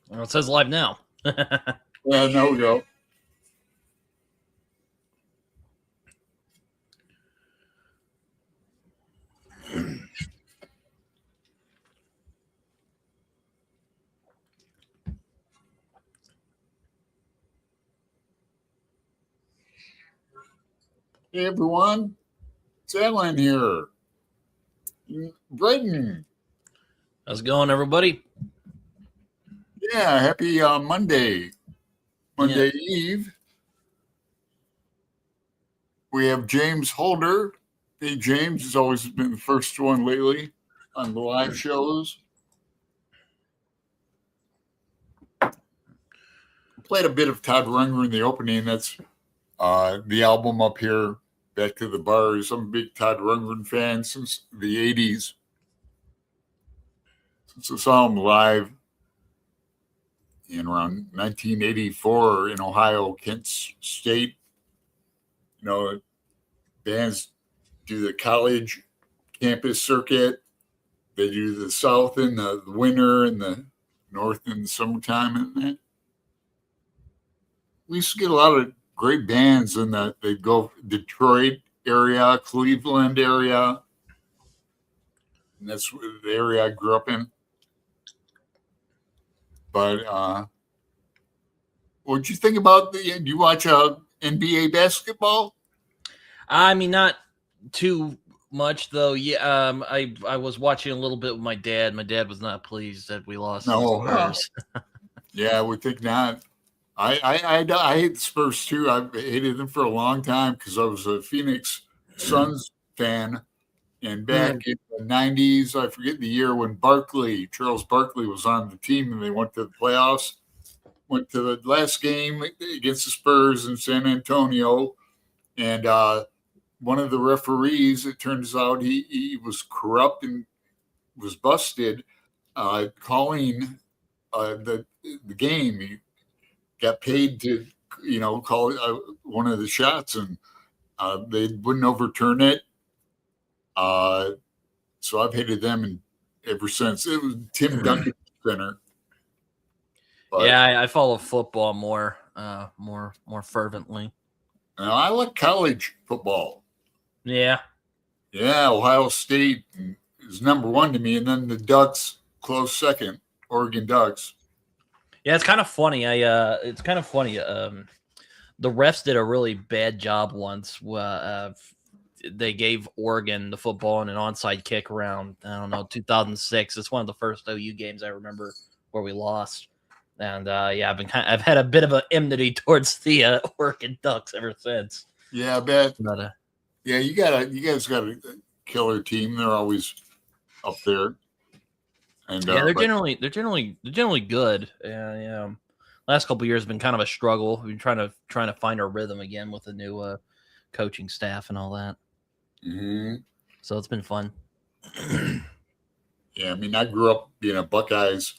Well, it says live now. Yeah, there we go. Hey everyone, it's Alan here. Britton. How's it going, everybody? Yeah, happy Monday. Yeah. Monday Eve. We have James Holder. Hey, James has always been the first one lately on the live shows. Played a bit of Todd Rundgren in the opening. That's the album up here, Back to the Bars. I'm a big Todd Rundgren fan since the 80s. Since I saw him live in around 1984 in Ohio, Kent State. You know, bands do the college campus circuit. They do the South in the winter and the North in the summertime. And we used to get a lot of great bands in that. They'd go Detroit area, Cleveland area. And that's the area I grew up in. But what'd you think about do you watch NBA basketball? I mean, not too much though. Yeah, I was watching a little bit with my dad. My dad was not pleased that we lost to the Spurs. Yeah, I would think not. I hate the Spurs too. I've hated them for a long time because I was a Phoenix Suns fan. And back in the 90s, I forget the year when Charles Barkley was on the team and they went to the playoffs. Went to the last game against the Spurs in San Antonio. And one of the referees, it turns out he was corrupt and was busted calling the game. He got paid to, call one of the shots, and they wouldn't overturn it. So I've hated them ever since. It was Tim Duncan Center. But, yeah, I follow football more fervently. I like college football. Yeah. Yeah, Ohio State is number one to me, and then the Ducks close second, Oregon Ducks. Yeah, it's kind of funny. The refs did a really bad job once. They gave Oregon the football and an onside kick around, 2006. It's one of the first OU games I remember where we lost. And I've had a bit of an enmity towards the Oregon Ducks ever since. Yeah, I bet. Yeah, you guys got a killer team. They're always up there. And yeah, they're generally good. Last couple of years have been kind of a struggle. We've been trying to find our rhythm again with the new coaching staff and all that. Mm-hmm. So it's been fun. Yeah, I mean, I grew up being a Buckeyes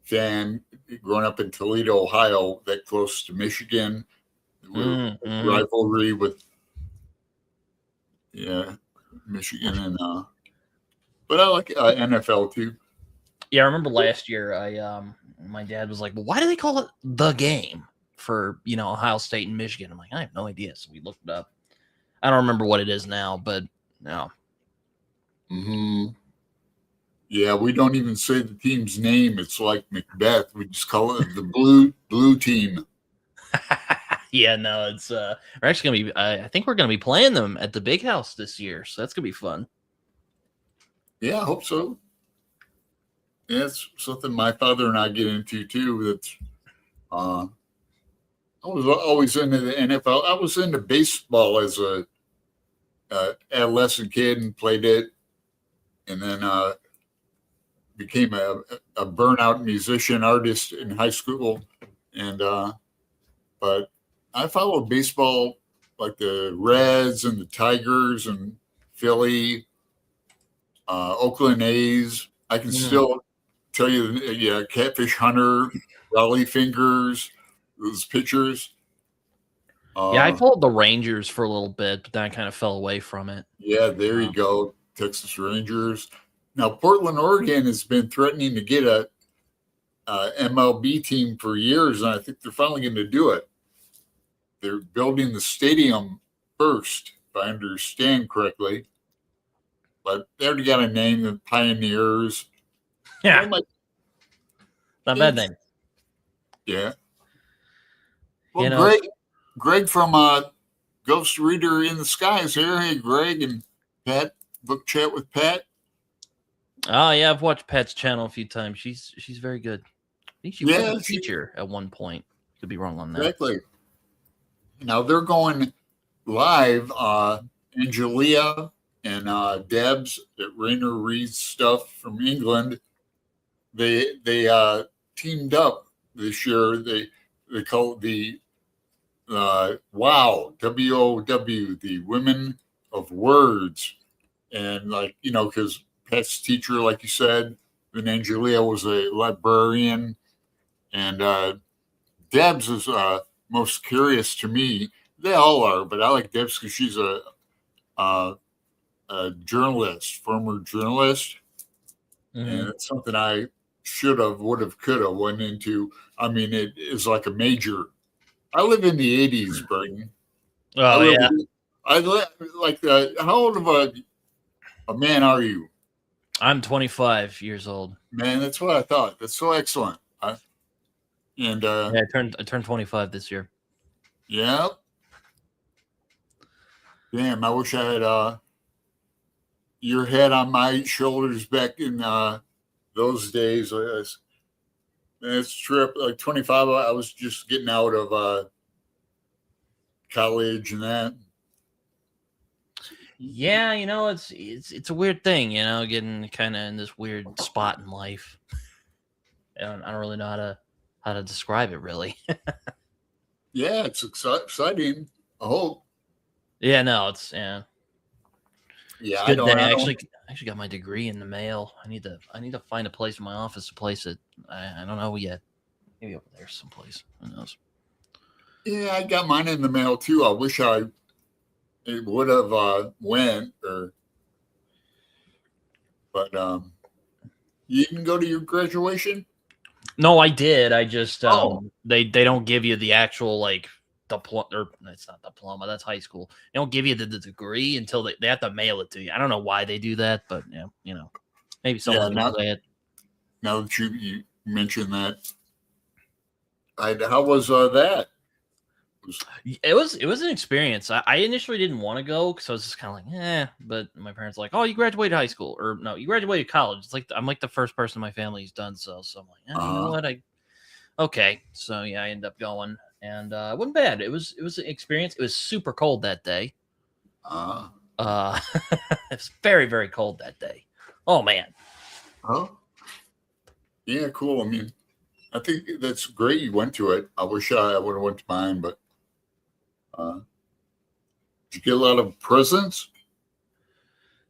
fan, growing up in Toledo, Ohio, that close to Michigan. Rivalry with Michigan and but I like NFL too. Yeah, I remember last year my dad was like, "Well, why do they call it the game for, Ohio State and Michigan?" I'm like, "I have no idea." So we looked it up. I don't remember what it is now, but no. Mm-hmm. Yeah, we don't even say the team's name. It's like Macbeth. We just call it the blue team. Yeah, no, it's we're actually gonna be. I think we're gonna be playing them at the Big House this year, so that's gonna be fun. Yeah, I hope so. Yeah, it's something my father and I get into too. That's I was always into the NFL. I was into baseball as a adolescent kid and played it, and then became a burnout musician artist in high school. And but I followed baseball like the Reds and the Tigers and Philly, Oakland A's. I can still tell you, Catfish Hunter, Raleigh Fingers, those pitchers. Yeah, I followed the Rangers for a little bit, but then I kind of fell away from it. Yeah, there you go, Texas Rangers. Now, Portland, Oregon has been threatening to get MLB team for years, and I think they're finally going to do it. They're building the stadium first, if I understand correctly. But they already got a name, the Pioneers. Yeah, Oh my, not bad name. yeah. Well, You know, Greg from Ghost Reader in the Skies here. Hey, Greg and Pat, book chat with Pat. oh yeah, I've watched Pat's channel a few times. She's very good. I think she was a Yeah, teacher at one point. Could be wrong on that. exactly. Now they're going live. Angelia and Debs at Rainer Reed's stuff from England. They teamed up this year. They call it the WOW, WOW, the Women of Words. And like, because Pat's teacher, like you said, then Angelia was a librarian. And Debs is most curious to me. They all are, but I like Debs because she's a journalist, former journalist. Mm-hmm. And it's something I would have, could have went into. I mean, it is like a major. I live in the 80s, Britton. Oh yeah. I live like how old of a man are you? I'm 25 years old. Man, that's what I thought. That's so excellent. Yeah, I turned 25 this year. Yeah. Damn, I wish I had your head on my shoulders back in those days. It's trip like 25. I was just getting out of college and that. Yeah, it's a weird thing, getting kind of in this weird spot in life. I don't really know how to describe it, really. Yeah, it's exciting. I hope. Yeah, no, it's yeah. Yeah, It's good day. I actually got my degree in the mail. I need to find a place in my office to place it. I don't know yet. Maybe over there someplace. Who knows? Yeah, I got mine in the mail too. I wish it would have went but you didn't go to your graduation? No, I did. I just Oh. they don't give you the actual like diploma, or it's not diploma. That's high school. They don't give you the degree until they have to mail it to you. I don't know why they do that, but maybe someone's gonna say it. Now that you mentioned that, how was that? It was an experience. I initially didn't want to go because I was just kind of like, but my parents were like, oh, you graduated high school, or no, you graduated college. It's like I'm like the first person in my family who's done so. So I'm like, you know what, okay. So yeah, I ended up going, and it wasn't bad. It was an experience. It was super cold that day. It's very, very cold that day. Oh man. Oh. Yeah, cool. I mean, I think that's great you went to it. I wish I would have went to mine, but did you get a lot of presents?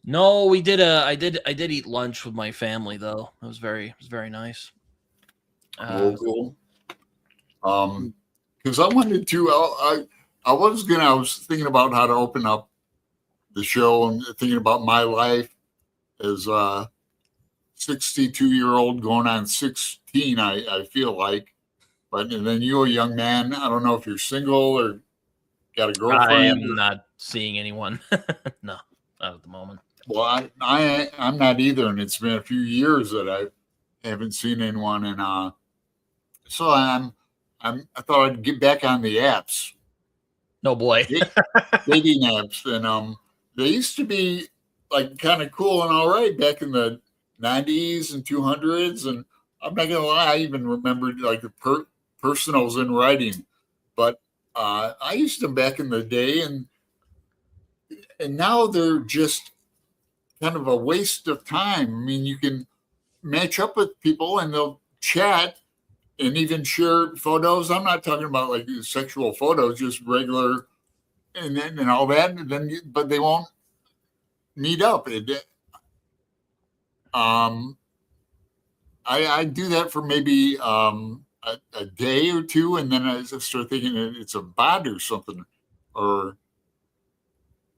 No, we did. I did eat lunch with my family though. It was very nice. Cool. Because I wanted to. I was thinking about how to open up the show and thinking about my life as a 62-year-old going on 16. I feel like, and then you, a young man. I don't know if you're single or got a girlfriend. I am not seeing anyone. No, not at the moment. Well, I'm not either, and it's been a few years that I haven't seen anyone, and so I thought I'd get back on the apps. No boy, dating apps, and they used to be like kind of cool and all right back in the 90s and 200s, and I'm not gonna lie, I even remembered like the personals in writing, but I used them back in the day, and now they're just kind of a waste of time. I mean, you can match up with people and they'll chat and even share photos. I'm not talking about like sexual photos, just regular and all that. And then, but they won't meet up. I do that for maybe a day or two, and then I start thinking it's a bot or something, or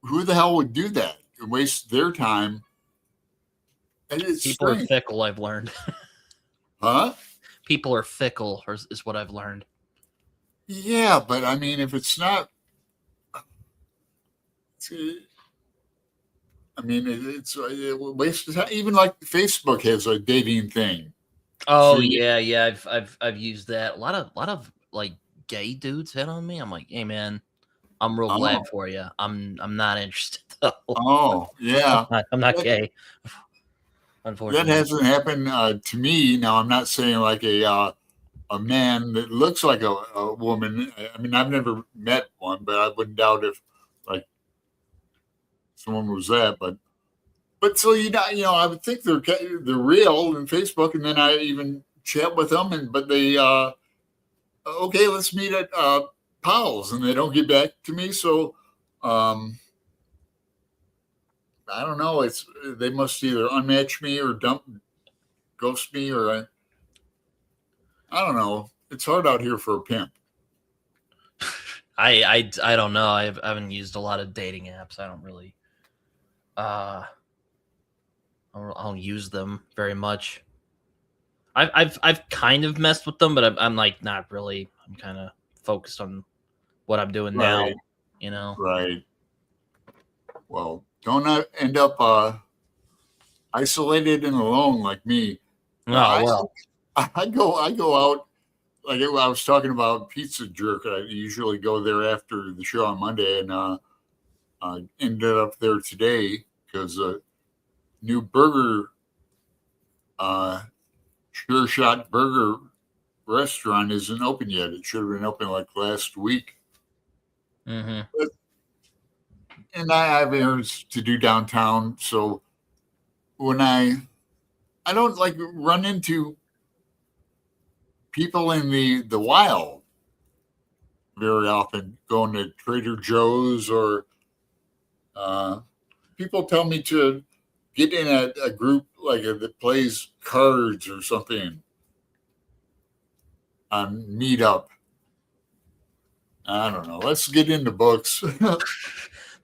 who the hell would do that and waste their time? And it's people strange. are fickle. I've learned. Huh? people are fickle, is what I've learned. Yeah, but I mean, if it's not, I mean, it's a waste of time. Even like Facebook has a dating thing. So Oh yeah, yeah. I've used that. A lot of like gay dudes hit on me. I'm like, hey man, I'm real oh, glad for you. I'm not interested though. oh, yeah. I'm not That, gay, that unfortunately. hasn't happened to me. Now, I'm not saying like a man that looks like a woman. I mean, I've never met one, but I wouldn't doubt if like someone was that. But so I would think they're real in Facebook, and then I even chat with them, and but they okay, let's meet at Powell's, and they don't get back to me. So um, I don't know. It's they must either unmatch me or ghost me, or I don't know. It's hard out here for a pimp. I don't know. I haven't used a lot of dating apps. I don't really uh I don't use them very much. I've kind of messed with them, but I'm like not really. I'm kind of focused on what I'm doing now. Right, You know. right. Well, don't end up isolated and alone like me. No, Oh well. I go out like I was talking about Pizza Jerk. I usually go there after the show on Monday, and ended up there today because new burger, uh, Sure Shot Burger restaurant isn't open yet. It should have been open like last week. Hmm. But, and I have errands to do downtown, so when I don't like run into people in the wild very often, going to Trader Joe's or uh, people tell me to get in a group like that plays cards or something on Meetup. I don't know. Let's get into books.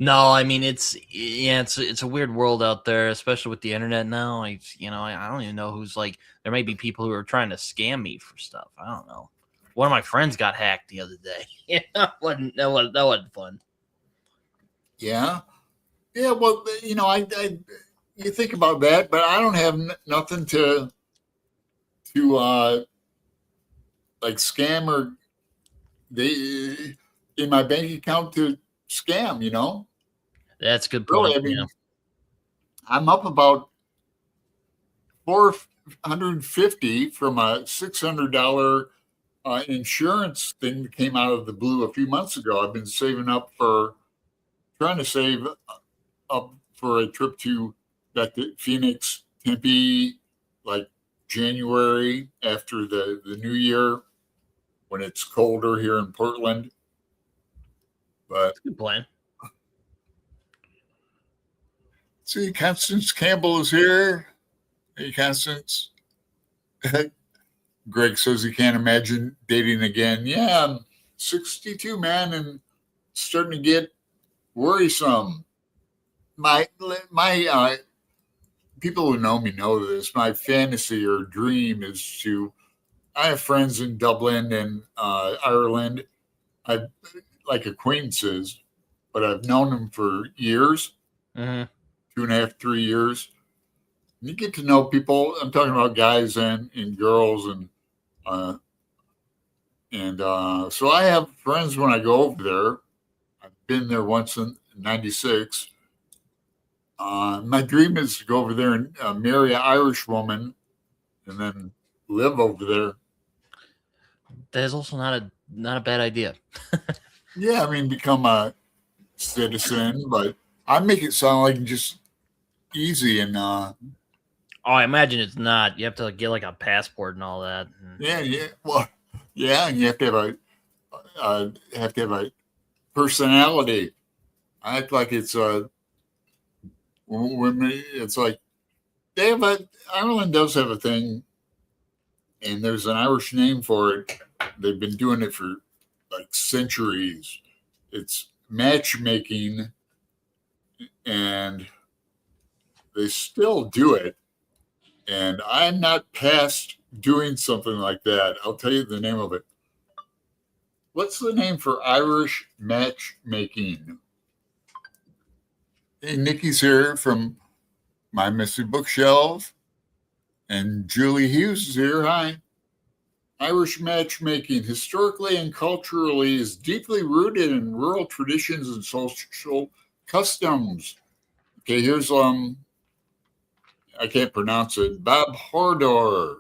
No, I mean it's a weird world out there, especially with the internet now. I don't even know who's like. There may be people who are trying to scam me for stuff. I don't know. One of my friends got hacked the other day. That wasn't fun. Yeah, yeah. Well, I you think about that, but I don't have nothing to like scam or they in my bank account to scam. That's a good Really, point. I Yeah. mean, I'm up about 450 from a $600 insurance thing that came out of the blue a few months ago. I've been saving up for trying to save up for a trip to back to Phoenix, Tempe, like January after the new year when it's colder here in Portland. But Good plan. see, Constance Campbell is here. Hey, Constance. Greg says he can't imagine dating again. Yeah, I'm 62, man, and starting to get worrisome. My people who know me know this. My fantasy or dream is to. I have friends in Dublin and Ireland. I like acquaintances, but I've known them for years, Hmm. 2.5, 3 years. You get to know people. I'm talking about guys and girls, uh, and so I have friends when I go over there. I've been there once in '96. My dream is to go over there and marry an Irish woman and then live over there. That is also not a bad idea. Yeah, I mean, become a citizen, but I make it sound like just easy and Oh, I imagine it's not. You have to get like a passport and all that. yeah, yeah. Well, yeah, and you have to have a personality. I act like it's women. It's like they have a Ireland does have a thing, and there's an Irish name for it. They've been doing it for like centuries. It's matchmaking, and they still do it. and I'm not past doing something like that. I'll tell you the name of it. What's the name for Irish matchmaking? Hey, Nikki's here from My Missy Bookshelf, and Julie Hughes is here. Hi. Irish matchmaking, historically and culturally, is deeply rooted in rural traditions and social customs. Okay, here's I can't pronounce it. Bob Hordor.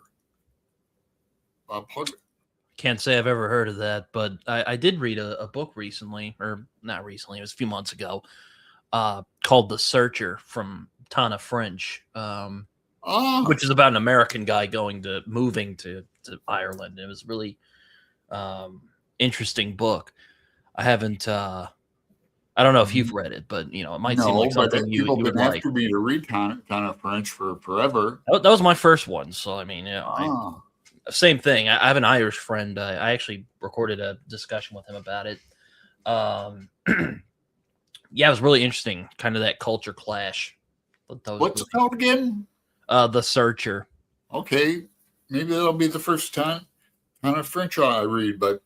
Bob Hordor. Can't say I've ever heard of that, but I did read a book recently, or not recently, it was a few months ago, called The Searcher from Tana French, which is about an American guy moving to Ireland. It was a really interesting book. I haven't, I don't know if you've read it, but it might seem like something you would like. After me to read Tana French for forever. That was my first one, so I mean, same thing. I have an Irish friend. I actually recorded a discussion with him about it. Yeah, it was really interesting. Kind of that culture clash. What's it called again? The Searcher. Okay, maybe that'll be the first time Tana French I read. But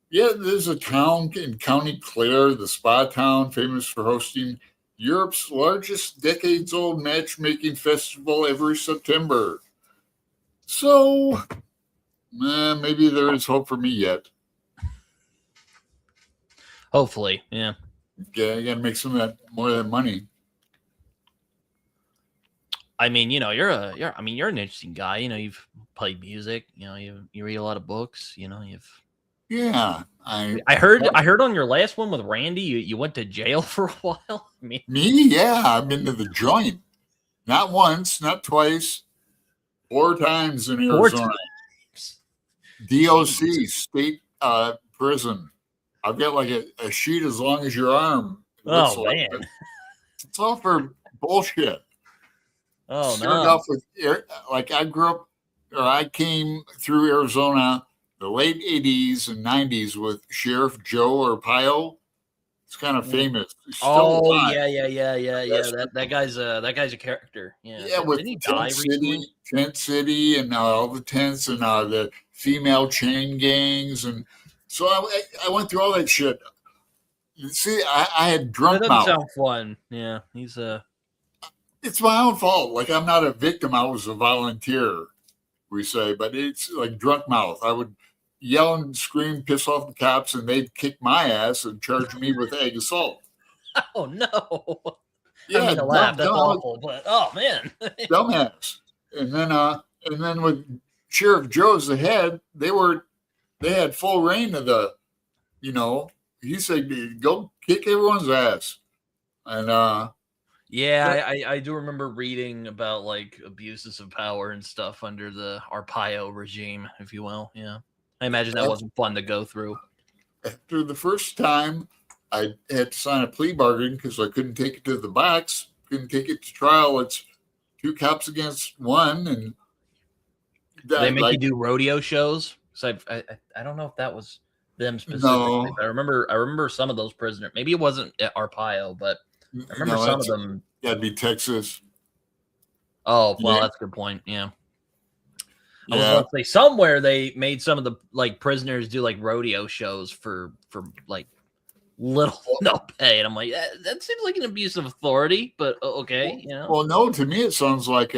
yeah, there's a town in County Clare, the spa town, famous for hosting Europe's largest decades-old matchmaking festival every September. So, maybe there is hope for me yet. Hopefully, yeah. Yeah, I gotta make some of that more of that money. I mean, you're an interesting guy. You've played music. You read a lot of books. Yeah, I heard on your last one with Randy, you went to jail for a while. Me, yeah, I've been to the joint, not once, not twice. 4 times in Arizona. DOC, state prison. I've got like a sheet as long as your arm. Oh, man. It's all for bullshit. Oh, no. Like I came through Arizona the late 80s and 90s with Sheriff Joe Arpaio. It's kind of famous. Yeah. That guy's a character. Yeah, with Tent City, and all the tents and the female chain gangs, and so I went through all that shit. See, I had drunk mouth. That doesn't sound fun. Yeah, It's my own fault. Like, I'm not a victim. I was a volunteer, we say, but it's like drunk mouth. I would yell and scream, piss off the cops, and they'd kick my ass and charge me with egg assault. Oh, no. Yeah, I mean to laugh. That's awful, but oh, man. Dumbass. And then with Sheriff Joe as the head, they had full reign of the, he said, go kick everyone's ass. And yeah, I do remember reading about like abuses of power and stuff under the Arpaio regime, if you will. Yeah. I imagine that wasn't fun to go through. After the first time, I had to sign a plea bargain because I couldn't take it to the box, couldn't take it to trial. It's 2 cops against 1, and they make you do rodeo shows. So I don't know if that was them specifically. No. But I remember some of those prisoners. Maybe it wasn't at Arpaio, but I remember some of them. That'd be Texas. Oh, well, that's a good point. Yeah. I was going to say somewhere they made some of the like prisoners do like rodeo shows for like little no pay, and I'm like, that seems like an abuse of authority, but okay, Well, no, to me it sounds like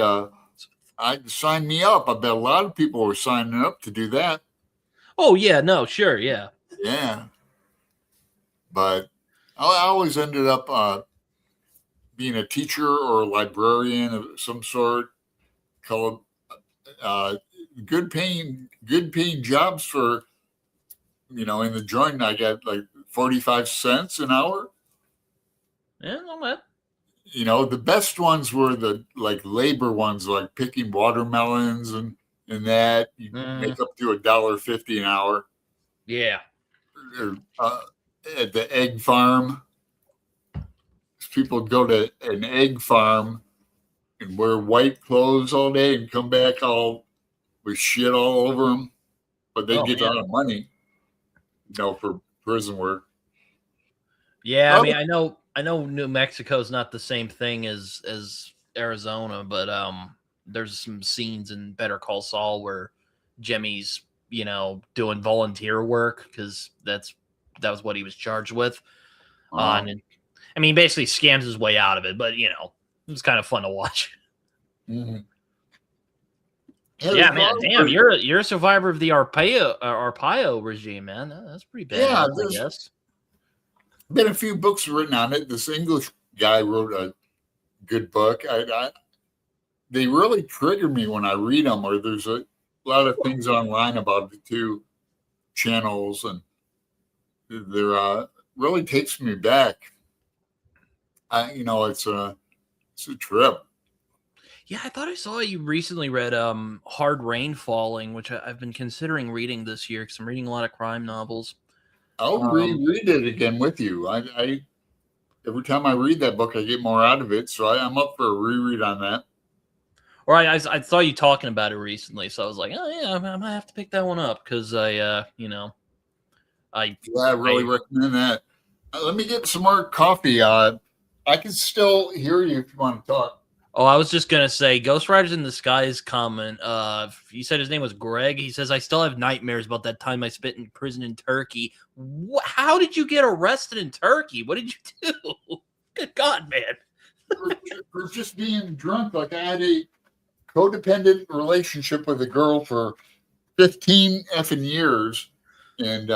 sign me up. I bet a lot of people were signing up to do that. Oh yeah, no, sure, yeah, but I always ended up being a teacher or a librarian of some sort. Called good paying jobs for, in the joint. I got like 45 cents an hour. Yeah, no man. The best ones were the like labor ones, like picking watermelons and that you make up to $1.50 an hour. Yeah. Or, at the egg farm, people go to an egg farm and wear white clothes all day and come back all with shit all over them, but they get a lot of money, for prison work. Yeah, I mean, I know New Mexico's not the same thing as Arizona, but there's some scenes in Better Call Saul where Jimmy's, doing volunteer work because that was what he was charged with. And I mean, basically scams his way out of it, but it was kind of fun to watch. Mm-hmm. Yeah, man, damn, you're a survivor of the Arpaio regime, man. That's pretty bad. Yeah, I guess. Been a few books written on it. This English guy wrote a good book. They really trigger me when I read them, or there's a lot of things online about the two channels, and they're really takes me back. It's a trip. Yeah, I thought I saw you recently read Hard Rain Falling, which I've been considering reading this year because I'm reading a lot of crime novels. I'll reread it again with you. I every time I read that book, I get more out of it. So I'm up for a reread on that. Or I saw you talking about it recently, so I was like, oh yeah, I might have to pick that one up because I really recommend that. Let me get some more coffee. I can still hear you if you want to talk. Oh, I was just gonna say, Ghost Riders in the Skies comment. He said his name was Greg. He says, I still have nightmares about that time I spent in prison in Turkey. How did you get arrested in Turkey? What did you do? Good God, man. For just being drunk. Like I had a codependent relationship with a girl for 15 effing years, and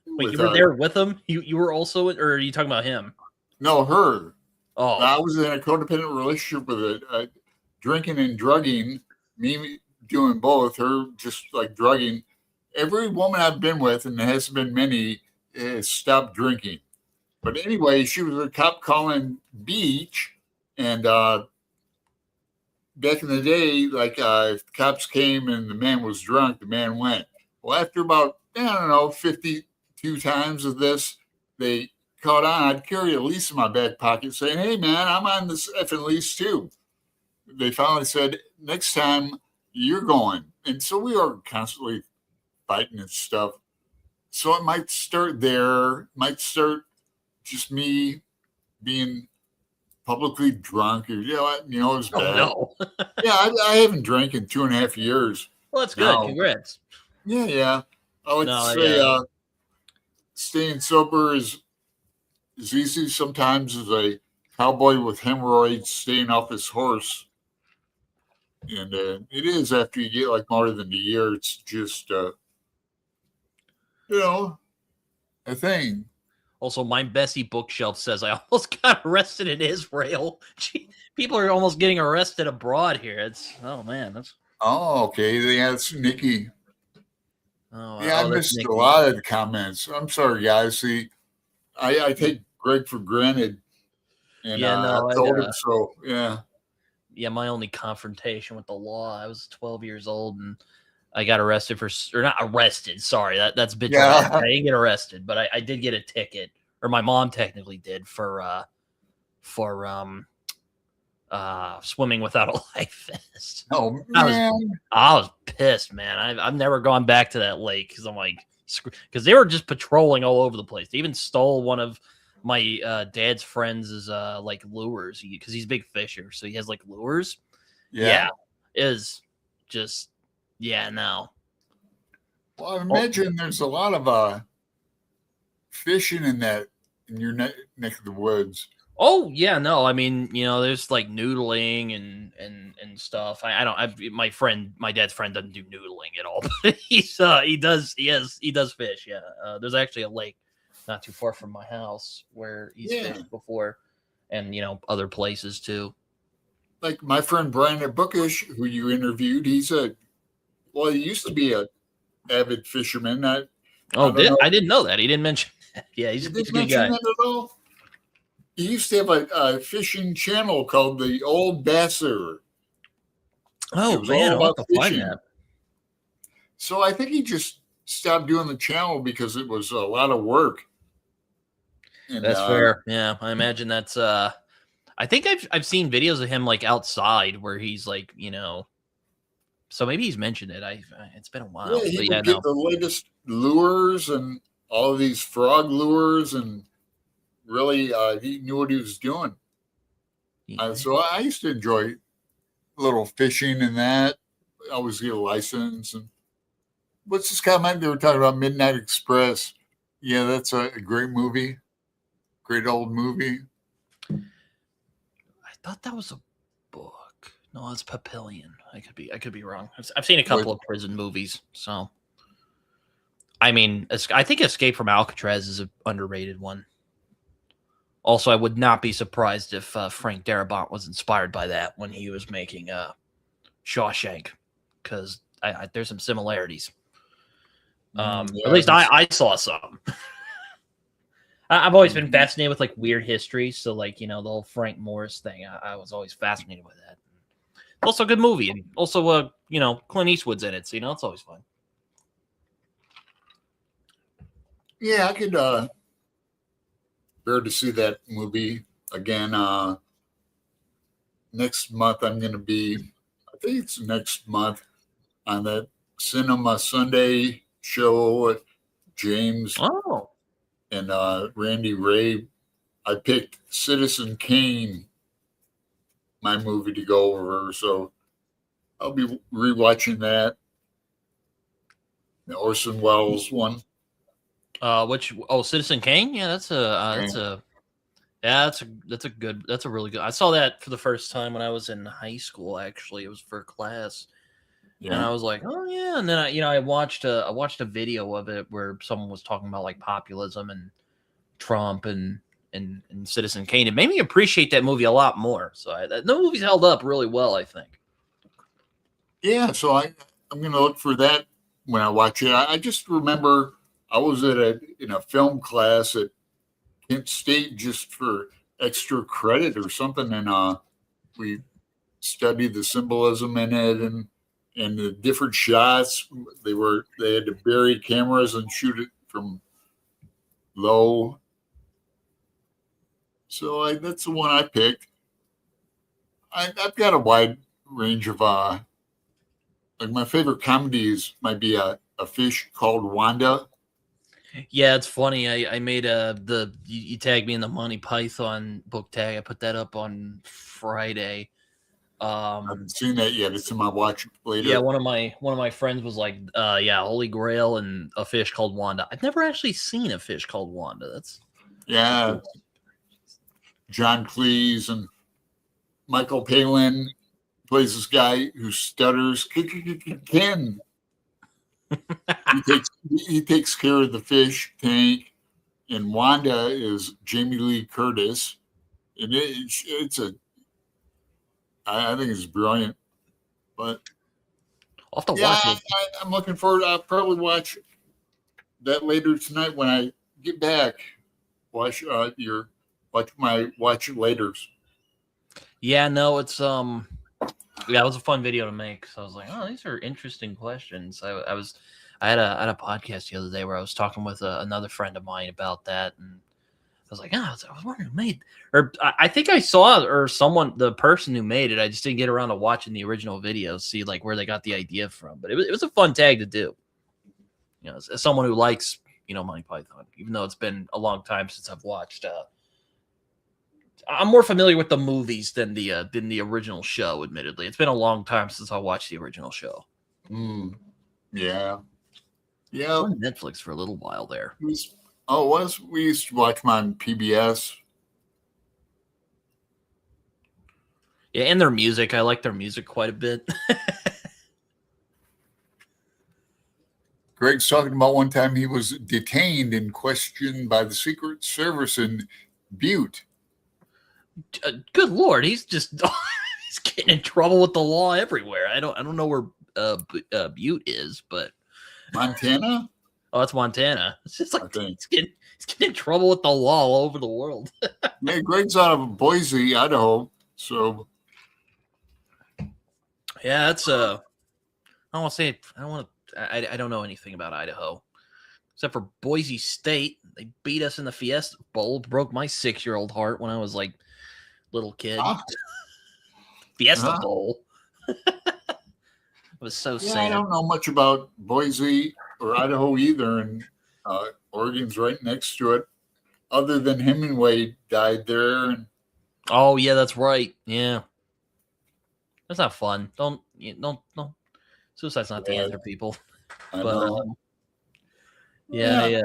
wait, you were there with him? You were also, or are you talking about him? No, her. Oh, I was in a codependent relationship with a drinking and drugging, me doing both, her just like drugging. Every woman I've been with, and there hasn't been many, has stopped drinking. But anyway, she was a cop calling beach, and back in the day, like if cops came and the man was drunk, the man went. Well, after about, 52 times of this, they caught on. I'd carry a lease in my back pocket saying, hey, man, I'm on this effing lease too. They finally said, next time you're going. And so we are constantly fighting and stuff. So it might start there, might start just me being publicly drunk. Or, it was bad. No. Yeah, I haven't drank in 2.5 years. Well, that's good. No. Congrats. Yeah. I like to say staying sober is easy sometimes as a cowboy with hemorrhoids staying off his horse. And it is after you get like more than a year. It's just, a thing. Also, my Bessie bookshelf says I almost got arrested in Israel. People are almost getting arrested abroad here. That's. Oh, okay. Yeah, that's Nikki. Oh, I missed Nikki. A lot of the comments. I'm sorry, guys. See, I take Greg for granted, and I told him so. Yeah. Yeah, my only confrontation with the law, I was 12 years old, and I got arrested or not arrested. Sorry, that's bitch. Yeah. I didn't get arrested, but I did get a ticket, or my mom technically did for swimming without a life vest. Oh man, I was pissed, man. I've never gone back to that lake because I'm like, because they were just patrolling all over the place. They even stole one of my dad's friends' like lures because he's a big fisher, so he has like lures. Yeah, is just no. Well, I imagine there's a lot of fishing in your neck of the woods. Oh yeah, no. I mean, there's like noodling and stuff. My dad's friend doesn't do noodling at all, but he does fish. Yeah, there's actually a lake not too far from my house where he's fished before, and other places too. Like my friend Brian at Bookish, who you interviewed, he used to be a avid fisherman. I didn't know that. He didn't mention that. Yeah, he's a good guy. That at all? He used to have a fishing channel called the Old Basser. Oh man, I'll have to find that. So I think he just stopped doing the channel because it was a lot of work. And, that's fair. Yeah, I imagine that's. I think I've seen videos of him like outside where he's like, So maybe he's mentioned it. It's been a while. Yeah, he would get the latest lures and all of these frog lures and. Really, he knew what he was doing. So I used to enjoy little fishing and that. I always get a license. And what's this comment they were talking about? Midnight Express. Yeah, that's a great movie. Great old movie. I thought that was a book. No, it's Papillion. I could be wrong. I've seen a With couple of prison movies, so I mean, I think Escape from Alcatraz is an underrated one. Also, I would not be surprised if Frank Darabont was inspired by that when he was making Shawshank, because there's some similarities. At least I saw some. I've always been fascinated with like weird history, so like the whole Frank Morris thing. I was always fascinated with that. Also, a good movie, and also Clint Eastwood's in it, so it's always fun. Yeah, I could bear to see that movie again. Next month, I'm going to be, I think it's next month, on that Cinema Sunday show with James and Randy Ray. I picked Citizen Kane, my movie to go over. So I'll be rewatching that. The Orson Welles one. Citizen Kane? Yeah, that's a really good. I saw that for the first time when I was in high school. Actually, it was for class, and I was like, oh yeah. And then I watched a video of it where someone was talking about like populism and Trump and Citizen Kane. It made me appreciate that movie a lot more. So the movie's held up really well, I think. Yeah, so I'm going to look for that when I watch it. I just remember I was in a film class at Kent State just for extra credit or something, and we studied the symbolism in it and the different shots. They had to bury cameras and shoot it from low. So that's the one I picked. I've got a wide range of like my favorite comedies might be a fish called Wanda. Yeah, it's funny. I made you tagged me in the Monty Python book tag. I put that up on Friday. I haven't seen that yet. It's in my watch later. Yeah, one of my friends was like, Holy Grail and a fish called Wanda. I've never actually seen a fish called Wanda. That's John Cleese and Michael Palin plays this guy who stutters. Ken. he takes care of the fish tank, and Wanda is Jamie Lee Curtis, and I think it's brilliant. But I'll have to watch it. I'm looking forward. I'll probably watch that later tonight when I get back. Watch my watch it laters. Yeah, no, it was a fun video to make. So I was like, oh, these are interesting questions. I had a podcast the other day where I was talking with another friend of mine about that, and I was like, I was wondering who made, or I think I saw or the person who made it. I just didn't get around to watching the original video, see like where they got the idea from. But it was a fun tag to do. As someone who likes Monty Python, even though it's been a long time since I've watched. I'm more familiar with the movies than the original show. Admittedly, it's been a long time since I watched the original show. Yeah. It was on Netflix for a little while there. We used to watch them on PBS. Yeah, and their music. I like their music quite a bit. Greg's talking about one time he was detained and questioned by the Secret Service in Butte. Good Lord, he's just he's getting in trouble with the law everywhere. I don't know where Butte is, but Montana. Oh, it's Montana. It's just like he's getting in trouble with the law all over the world. Yeah, Greg's out of Boise, Idaho. So yeah, that's I don't want to say I don't know anything about Idaho except for Boise State. They beat us in the Fiesta Bowl. Broke my 6-year-old heart when I was like little kid. Fiesta Bowl. It was so sad. I don't know much about Boise or Idaho either, and Oregon's right next to it. Other than Hemingway died there. Oh yeah, that's right. Yeah. That's not fun. Don't. Suicide's not the Yeah, answer, people. I But know. yeah, Yeah, yeah.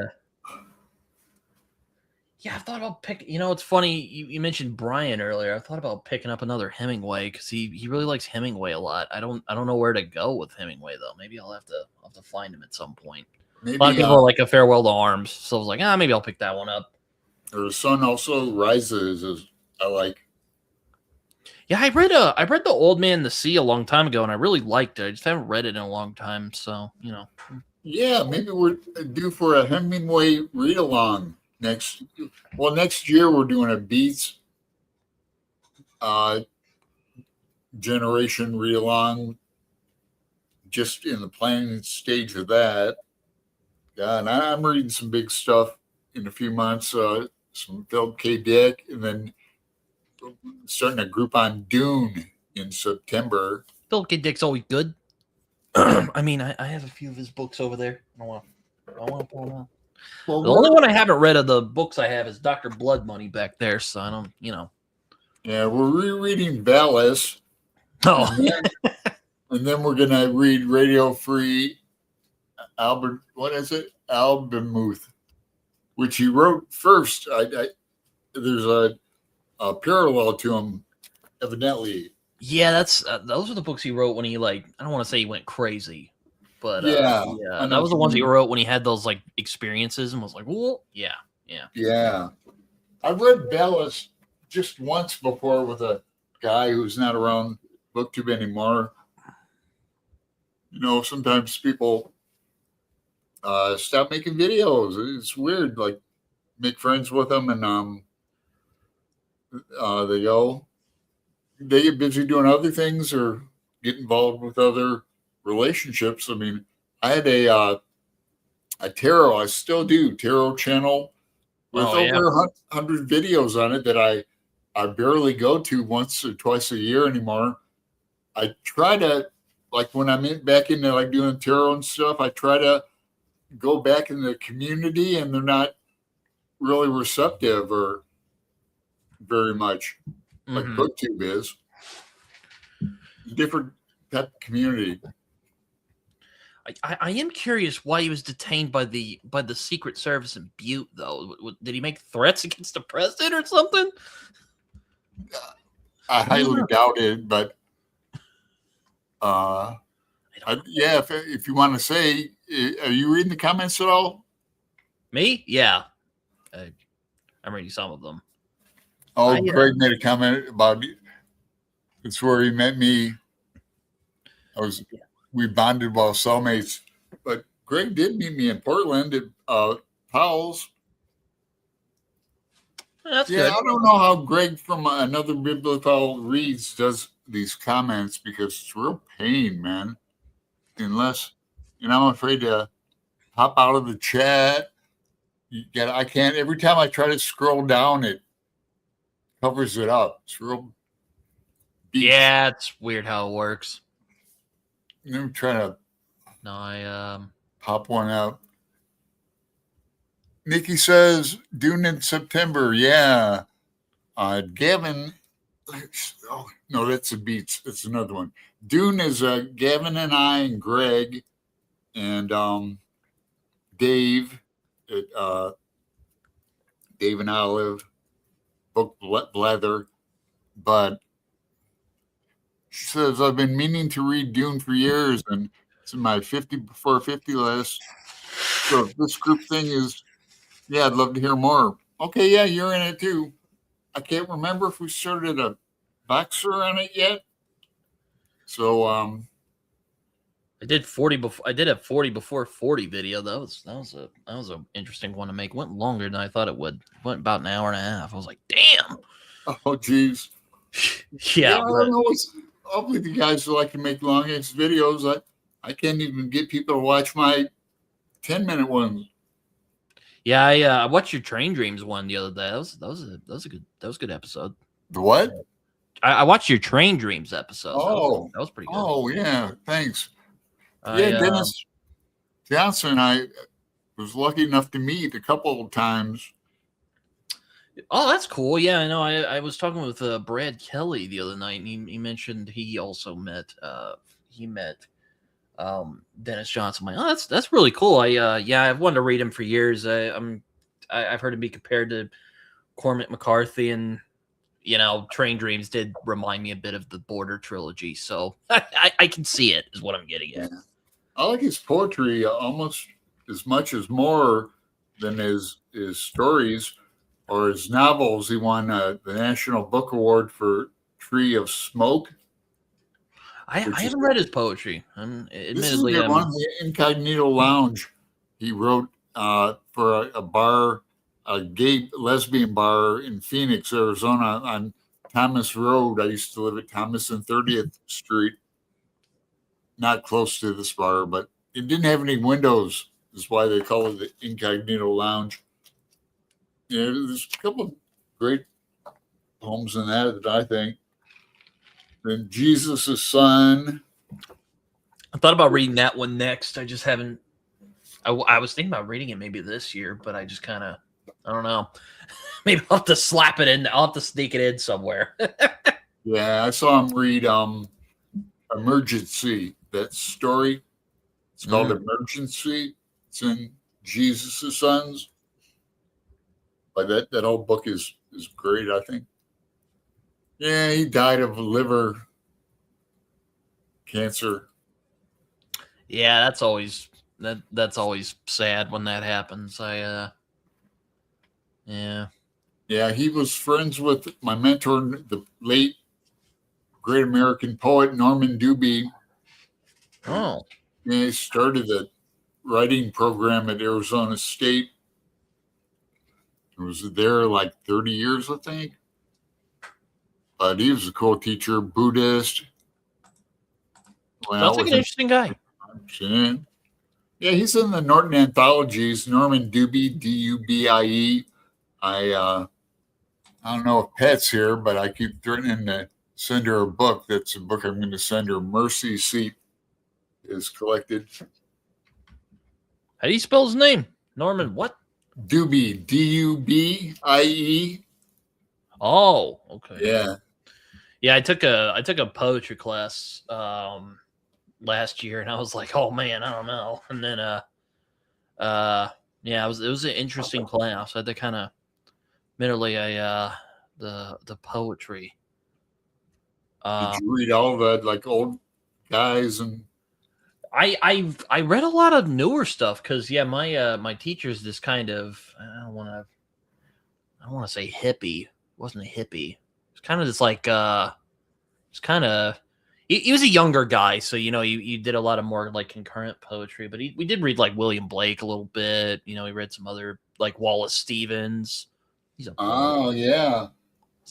Yeah, I've thought about picking. It's funny you mentioned Brian earlier. I thought about picking up another Hemingway because he really likes Hemingway a lot. I don't know where to go with Hemingway though. Maybe I'll have to find him at some point. A lot of maybe people are like A Farewell to Arms, so I was like, maybe I'll pick that one up. her son also rises. I like. Yeah, I read The Old Man and the Sea a long time ago, and I really liked it. I just haven't read it in a long time, so. Yeah, maybe we're due for a Hemingway read along next. Well, next year we're doing a Beats uh, generation read along. Just in the planning stage of that. Yeah, and I'm reading some big stuff in a few months. Some Philip K. Dick, and then starting a group on Dune in September. Philip K. Dick's always good. I mean, I have a few of his books over there. I want to pull them out. Well, The only one I haven't read of the books I have is Dr. Blood Money back there, so I don't. yeah, we're rereading Valis, Oh, and then we're gonna read Radio Free Albert. What is it? Albemuth, which he wrote first. There's a parallel to him, evidently. yeah, those are the books he wrote when he I don't want to say he went crazy, but Yeah, I yeah, know that was what the you ones he mean. wrote when he had those experiences and was like, "Whoa, yeah, yeah." Yeah, I read Valis just once before with a guy who's not around BookTube anymore. Sometimes people stop making videos. It's weird. Like make friends with them, and they go. They get busy doing other things or get involved with other relationships. I mean, I had a tarot. I still do tarot channel with Oh yeah. over 100 videos on it that I barely go to once or twice a year anymore. I try to when I'm back into doing tarot and stuff. I try to go back in the community, and they're not really receptive or very much like Mm-hmm. BookTube is. Different type of community. I am curious why he was detained by the Secret Service in Butte, though. Did he make threats against the president or something? I highly doubt it, but yeah, if you want to say, are you reading the comments at all? Me? Yeah, I'm reading some of them. Oh, Craig made a comment about it's where he met me. We bonded while cellmates, but Greg did meet me in Portland at Powell's. That's Yeah, good. I don't know how Greg from Another Bibliophile Reads does these comments because it's real pain, man. Unless, I'm afraid to hop out of the chat. I can't. Every time I try to scroll down, it covers it up. It's real. Beast. Yeah, it's weird how it works. I'm trying to. No, I pop one out. Nikki says Dune in September. Yeah. Gavin. Oh no, that's a Beats. That's another one. Dune is Gavin and I and Greg and Dave. Dave and Olive book Leather, but she says I've been meaning to read Dune for years, and it's in my 50 before 50 list. So if this group thing is, yeah, I'd love to hear more. Okay, yeah, you're in it too. I can't remember if we started a boxer on it yet. So I did 40 before. I did a 40 before 40 video. That was a interesting one to make. Went longer than I thought it would. Went about an hour and a half. I was like, damn. Oh, geez. Yeah, I don't know. Hopefully, the guys who like to make long videos, I can't even get people to watch my 10-minute ones. Yeah, I watched your Train Dreams one the other day. That was a good episode. The what? I watched your Train Dreams episode. Oh, that was pretty good. Oh yeah, thanks. Dennis Johnson, I was lucky enough to meet a couple of times. Oh, that's cool. Yeah, I know. I was talking with Brad Kelly the other night, and he mentioned he also met Dennis Johnson. I'm like, oh, that's really cool. Yeah, I've wanted to read him for years. I've heard him be compared to Cormac McCarthy, and Train Dreams did remind me a bit of the Border trilogy. So I can see it, is what I'm getting at. Yeah. I like his poetry almost as much as more than his stories or his novels. He won the National Book Award for Tree of Smoke, I which is haven't read his poetry. this is Admittedly, the one, the Incognito Lounge. He wrote for a bar, a gay lesbian bar in Phoenix, Arizona, on Thomas Road. I used to live at Thomas and 30th Street, not close to this bar, but it didn't have any windows. That's why they call it the Incognito Lounge. Yeah, there's a couple of great poems in that I think. Then Jesus' Son. I thought about reading that one next. I just haven't. I was thinking about reading it maybe this year, but I just kind of, I don't know. Maybe I'll have to slap it in. I'll have to sneak it in somewhere. Yeah, I saw him read Emergency, that story. It's called Emergency. It's in Jesus' Sons. But that whole book is great, I think. Yeah, he died of liver cancer. Yeah, that's always sad when that happens. Yeah. Yeah, he was friends with my mentor, the late great American poet Norman Doobie. Oh. Yeah, he started the writing program at Arizona State. He was there like 30 years, I think. But he was a cool teacher, Buddhist. Sounds like an interesting guy. Yeah, he's in the Norton anthologies. Norman Doobie, Dubie. I don't know if Pat's here, but I keep threatening to send her a book. That's a book I'm going to send her. Mercy Seat is collected. How do you spell his name? Norman what? Doobie, Dubie. Oh, okay. Yeah. Yeah, I took a poetry class last year, and I was like, oh man, I don't know. And then yeah, it was an interesting class. I had to kind of admittedly the poetry. Did you read all the like old guys and I read a lot of newer stuff because my teacher's this kind of I don't want to say hippie. It wasn't a hippie. It's kind of just like it's kind of he was a younger guy, so you did a lot of more like concurrent poetry. But we did read like William Blake a little bit. He read some other like Wallace Stevens. He's a poet. Oh yeah,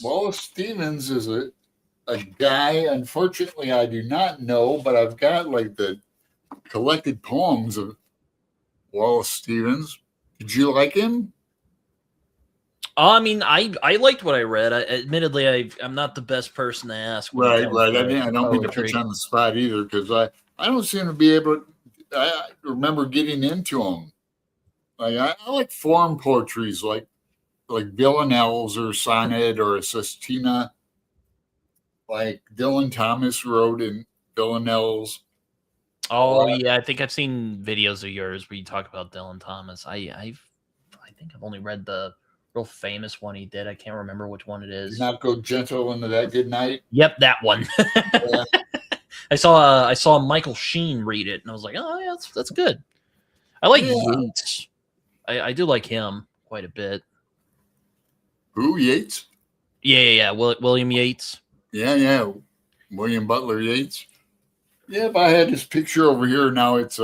Wallace Stevens is a guy. Unfortunately, I do not know, but I've got like the collected poems of Wallace Stevens. Did you like him? I mean, I liked what I read. Admittedly, I'm not the best person to ask. Right. I don't mean to put you on the spot either because I don't seem to be able. I remember getting into them. Like I like form poetries, like villanelles or sonnet or a sestina. Like Dylan Thomas wrote in villanelles. Oh yeah, I think I've seen videos of yours where you talk about Dylan Thomas. I think I've only read the real famous one he did. I can't remember which one it is. Did not go gentle into that good night. Yep, that one. Yeah. I saw Michael Sheen read it, and I was like, oh yeah, that's good. I like Yeats. I do like him quite a bit. Who, Yeats? Yeah. William Yeats. Yeah. William Butler Yeats. Yeah, but I had this picture over here. Now it's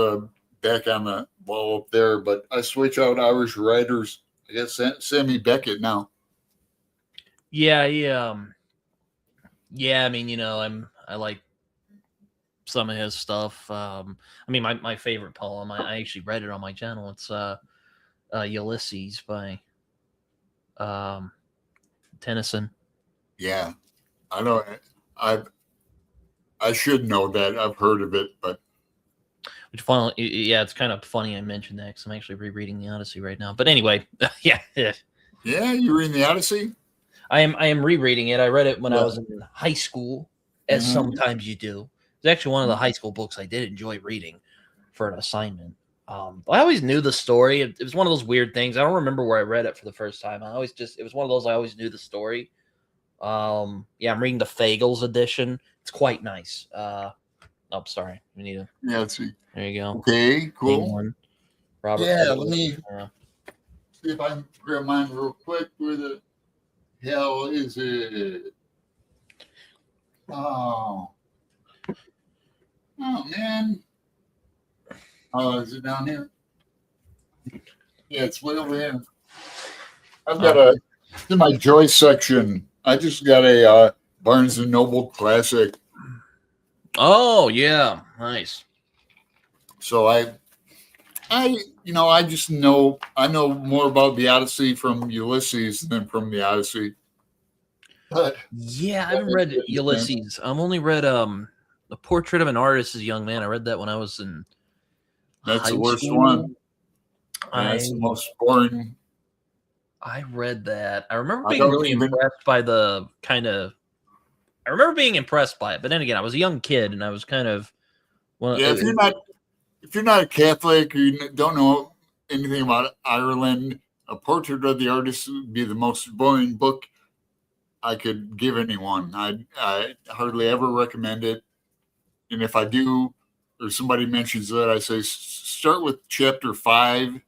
back on the wall up there. But I switch out Irish writers. I guess Sammy Beckett now. Yeah. I mean, I like some of his stuff. I mean, my favorite poem. I actually read it on my channel. It's Ulysses by Tennyson. Yeah, I know. I should know that. I've heard of it, but which finally, yeah, it's kind of funny I mentioned that because I'm actually rereading the Odyssey right now. But anyway, yeah. Yeah, you reading the Odyssey? I am rereading it. I read it when I Yeah. was in high school, as Mhm. sometimes you do. It's actually one of the high school books I did enjoy reading for an assignment. I always knew the story. It was one of those weird things. I don't remember where I read it for the first time. It was one of those I always knew the story. Yeah, I'm reading the Fagles edition. It's quite nice. Oh, sorry. We need a. Yeah, let's see. There you go. Okay, Same cool. one. Robert Yeah, let Fagles. me Yeah. see if I can grab mine real quick. Where the hell is it? Oh, oh man. Oh, is it down here? Yeah, it's way over here. I've got a in my Joyce section. I just got a Barnes and Noble classic. Oh yeah, nice. So I just know I know more about the Odyssey from Ulysses than from the Odyssey. But Yeah, I haven't read Ulysses. I've only read The Portrait of an Artist as a Young Man. I read that when I was in that's the high worst school. one. And I that's the most boring. I read that. I remember I being don't really even. impressed by the kind of. I remember being impressed by it, but then again, I was a young kid and I was kind of well. Yeah, if you're not a Catholic or you don't know anything about Ireland, A Portrait of the Artist would be the most boring book I could give anyone. I hardly ever recommend it, and if I do, or somebody mentions it, I say start with chapter 5.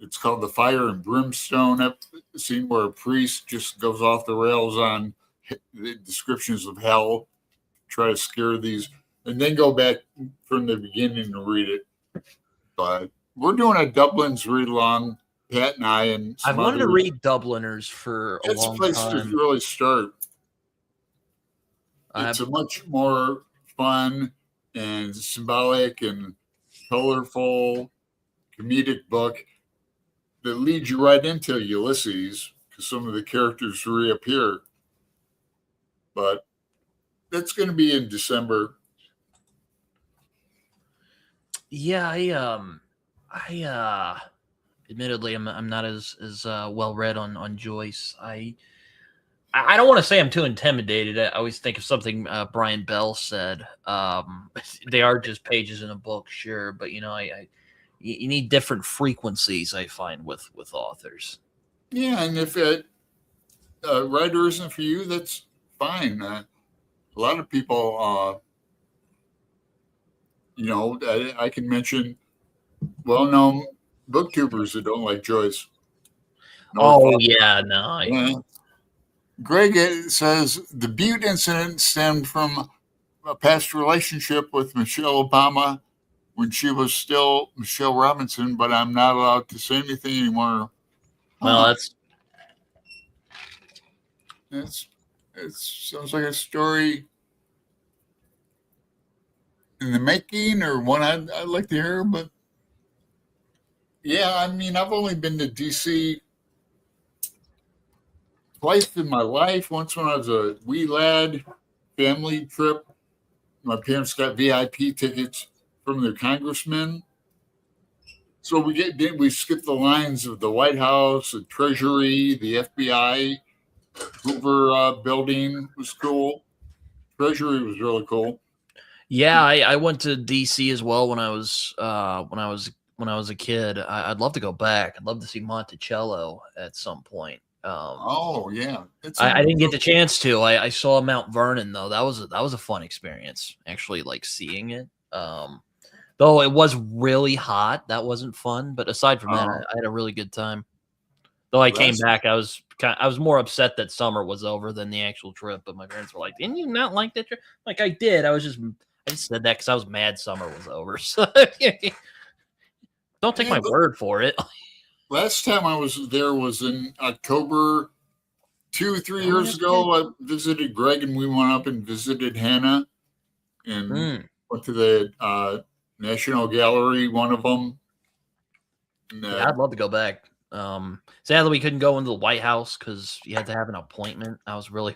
It's called the Fire and Brimstone scene where a priest just goes off the rails on the descriptions of hell, try to scare these, and then go back from the beginning and read it. But we're doing a Dublin's read along, Pat and I, and I've some wanted to others. read Dubliners for a It's a long place to time. really start. It's I've a much more fun and symbolic and colorful comedic book that leads you right into Ulysses because some of the characters reappear. But that's going to be in December. yeah, I admittedly I'm not as well read on Joyce. I don't want to say I'm too intimidated. I always think of something Brian Bell said. They are just pages in a book, sure, but you need different frequencies. I find with authors. Yeah, and if a writer isn't for you, that's fine. A lot of people, I can mention well-known booktubers that don't like Joyce. No Oh thought. yeah, no, Yeah. Greg says the Butte incident stemmed from a past relationship with Michelle Obama when she was still Michelle Robinson, but I'm not allowed to say anything anymore. well Huh. that's It's it sounds like a story in the making or one I'd like to hear, but yeah, I mean, I've only been to DC twice in my life. Once when I was a wee lad, family trip. My parents got VIP tickets from their congressman. So we skipped the lines of the White House, the Treasury, the FBI, Hoover building was cool. Treasury was really cool. yeah. I went to DC as well when I was a kid. I'd love to go back. I'd love to see Monticello at some point. Oh yeah, it's I in. didn't get the chance to. I saw Mount Vernon though. That was a fun experience. Actually, like seeing it. Though it was really hot, that wasn't fun. But aside from that, Uh, I had a really good time. Though I came last back, I was more upset that summer was over than the actual trip. But my parents were like, "Didn't you not like that trip?" Like I did. I just said that because I was mad summer was over. So don't take yeah, my word for it. last time I was there was in October 2 3 years Oh, yeah. ago. I visited Greg and we went up and visited Hannah and Mm. went to the National Gallery, one of them. And, Yeah, I'd love to go back. Sadly, we couldn't go into the White House because you had to have an appointment. I was really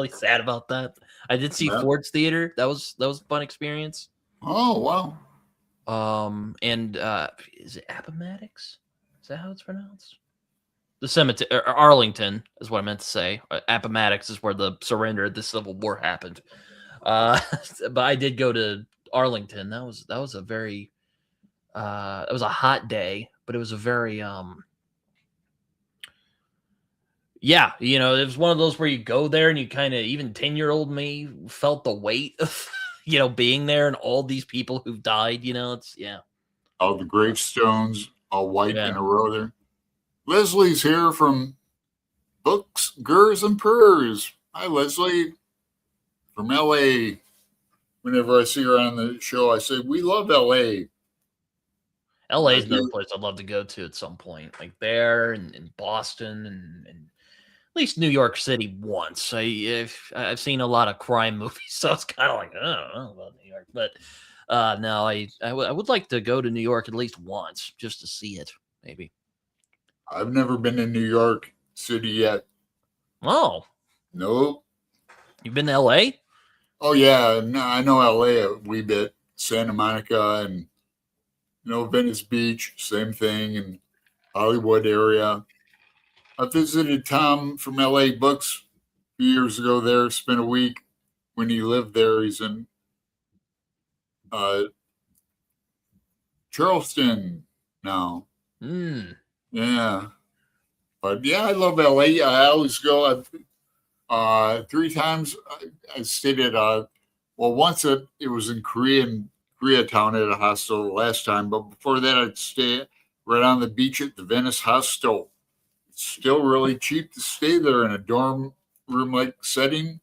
sad about that. I did see yeah. Ford's Theater. That was a fun experience. Oh wow. And is it Appomattox? Is that how it's pronounced? The cemetery, Arlington is what I meant to say. Appomattox is where the surrender of the Civil War happened. Uh, but I did go to Arlington. That was a very it was a hot day, but it was a very yeah, you know, it was one of those where you go there and you kind of, even 10-year-old me felt the weight of, you know, being there and all these people who've died, you know, it's, yeah. All the gravestones, all white in Yeah. a row there. Leslie's here from Books, Gurs, and Purrs. Hi, Leslie from LA. Whenever I see her on the show, I say, we love LA. LA I is another do. place I'd love to go to at some point, like there and Boston and at least New York City once. I've seen a lot of crime movies, so it's kind of like, I don't know about New York, but no, I would like to go to New York at least once just to see it, maybe. I've never been in New York City yet. Oh, Nope. you've been to LA? Oh, yeah. No, I know LA a wee bit. Santa Monica and, Venice Beach, same thing. And Hollywood area. I visited Tom from LA Books a few years ago there, spent a week when he lived there. He's in uh, Charleston now. Hmm. Yeah. But yeah, I love LA. I always go. Three times I stayed at, once it was in Koreatown at a hostel last time, but before that I'd stay right on the beach at the Venice Hostel. It's still really cheap to stay there in a dorm room like setting.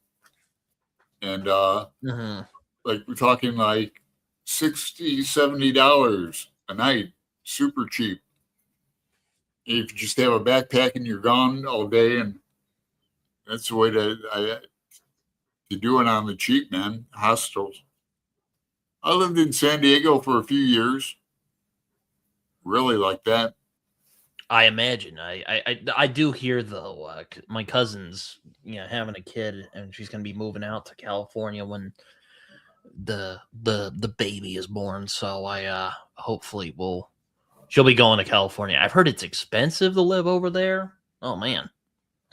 And Mm-hmm. like we're talking like $60-$70 a night, super cheap. If you just have a backpack and you're gone all day, and that's the way to do it on the cheap, man. Hostels. I lived in San Diego for a few years. Really like that. I imagine. I do hear though. My cousin's, you know, having a kid, and she's gonna be moving out to California when the baby is born. So I hopefully will. She'll be going to California. I've heard it's expensive to live over there. Oh man,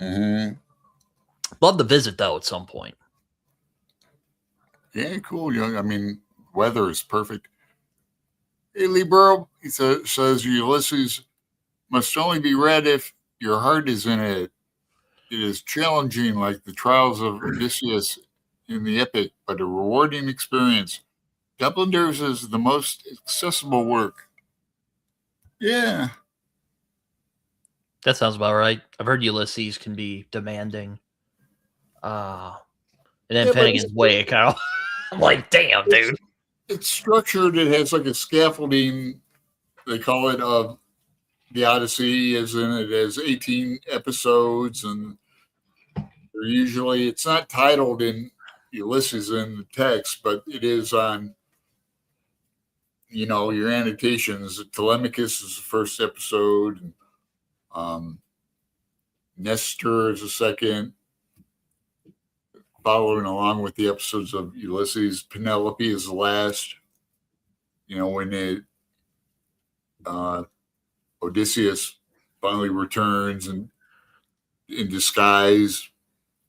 Mm-hmm. love to visit though at some point. Yeah, cool. I mean, weather is perfect. Hey, Libero, he says Ulysses must only be read if your heart is in it. It is challenging, like the trials of Odysseus in the epic, but a rewarding experience. Dubliners is the most accessible work. Yeah. That sounds about right. I've heard Ulysses can be demanding. Uh and then Yeah, but Finnegan's Wake, kind of, I'm like, damn, it's, dude. it's structured. It has like a scaffolding, they call it, of the Odyssey, is in it has 18 episodes, and they're usually, it's not titled in Ulysses in the text, but it is on, your annotations. Telemachus is the first episode, and Nestor is the second, following along with the episodes of Ulysses. Penelope is the last. When uh, Odysseus finally returns and in disguise,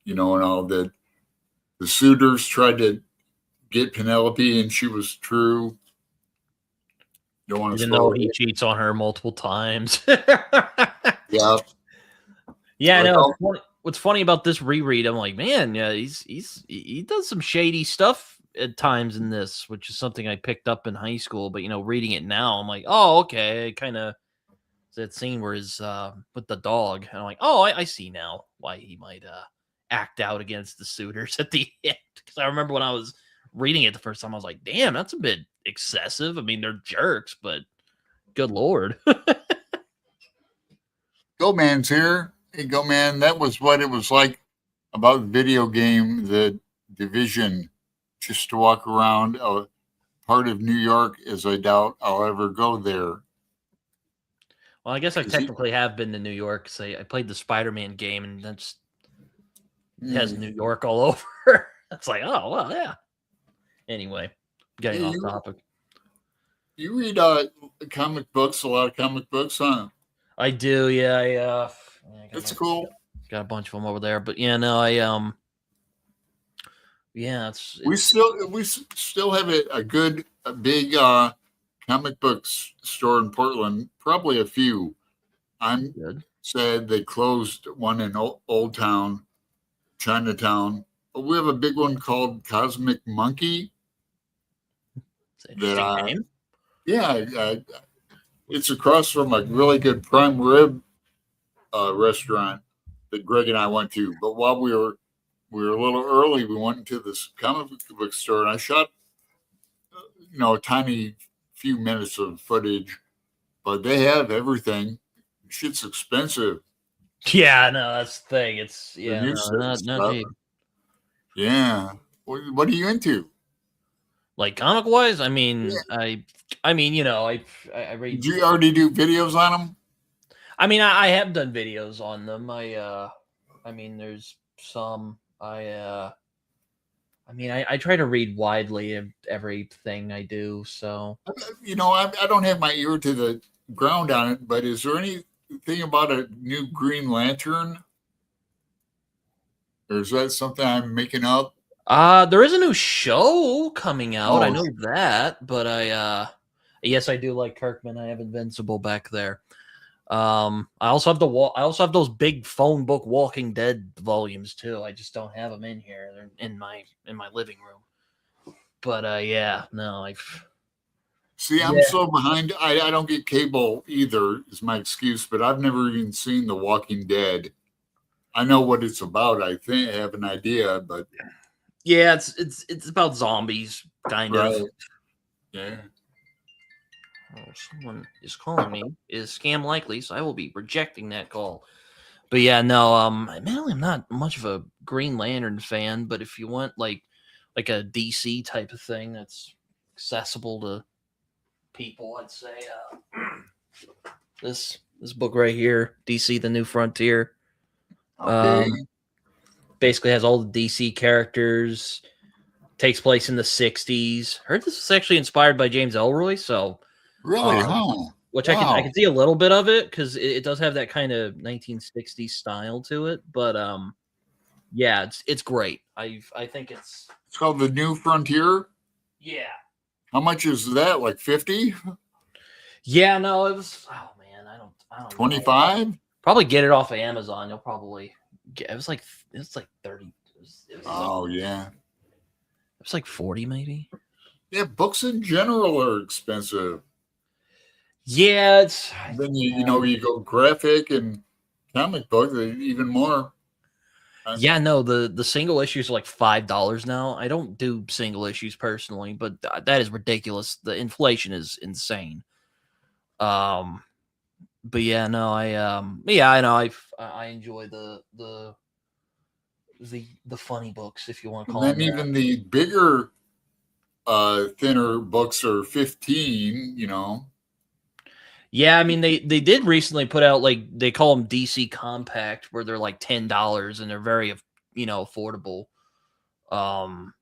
and all that. The suitors tried to get Penelope, and she was true. Don't want to Even though spoil he it. cheats on her multiple times. Yeah, Yeah, I like know. What's funny about this reread? I'm like, man, yeah, he does some shady stuff at times in this, which is something I picked up in high school. But reading it now, I'm like, oh, okay, kind of that scene where he's with the dog, and I'm like, oh, I see now why he might act out against the suitors at the end. Because I remember when I was reading it the first time, I was like, damn, that's a bit excessive. I mean, they're jerks, but good lord. Go Man's here. Hey, Go Man, that was what it was like about video game, the Division, just to walk around a part of New York, as I doubt I'll ever go there. Well, I guess I 'Cause he- technically have been to New York. Say I played the Spider-Man game, and that's has Hmm. New York all over. It's like, oh well, yeah. Anyway, getting Hey, off you topic. you read comic books, a lot of comic books, huh? I do, yeah. Yeah, That's cool. got a bunch of them over there. But yeah, no, yeah, We it's still have a big comic books store in Portland. Probably a few. I'm good. sad they closed one in Old Town, Chinatown. But we have a big one called Cosmic Monkey. It's an That interesting name. yeah, it's across from a really good prime rib restaurant that Greg and I went to. But while we were a little early, we went into this comic book store, and I shot a tiny few minutes of footage. But they have everything. Shit's expensive. Yeah, no, that's the thing. It's The yeah, new no, not stuff. cheap. Yeah. What are you into? Like comic wise, Yeah. I mean, I read. Did you already do videos on them? I mean, I have done videos on them. I mean, there's some. I mean, I try to read widely of everything I do. So I don't have my ear to the ground on it, but is there anything about a new Green Lantern? Or is that something I'm making up? there is a new show coming out. I Oh, know that, but yes, I do like Kirkman. I have Invincible back there. I also have I also have those big phone book Walking Dead volumes too. I just don't have them in here. They're in my living room. But yeah, no, I've see, I'm yeah. so behind. I don't get cable either, is my excuse, but I've never even seen The Walking Dead. I know what it's about. I think I have an idea, but Yeah, it's about zombies, kind of. right. Yeah. Oh, someone is calling me. Is scam likely? So I will be rejecting that call. But yeah, no, mainly I'm not much of a Green Lantern fan. But if you want like a DC type of thing that's accessible to people, I'd say this book right here, DC: The New Frontier. Okay. Um, basically has all the DC characters. Takes place in the '60s. Heard this was actually inspired by James Ellroy, so Really? um, Huh? which I Wow. can see a little bit of it because it does have that kind of 1960s style to it. But yeah, it's great. I think it's It's called The New Frontier. yeah. How much is that? Like 50? Yeah, no, it was. Oh man, I don't know. 25? Probably get it off of Amazon. You'll probably get. It was like 30. Oh, yeah. It was like 40 maybe. Yeah, books in general are expensive. Yeah, it's Then you go graphic and comic book, even more. yeah, no, the single issues are like $5 now. I don't do single issues personally, but that is ridiculous. The inflation is insane. Um, but yeah, no, yeah, I know I enjoy the funny books, if you want to And call then them that. even the bigger, thinner books are 15. Yeah, I mean they did recently put out like they call them DC Compact, where they're like $10 and they're very affordable. Um,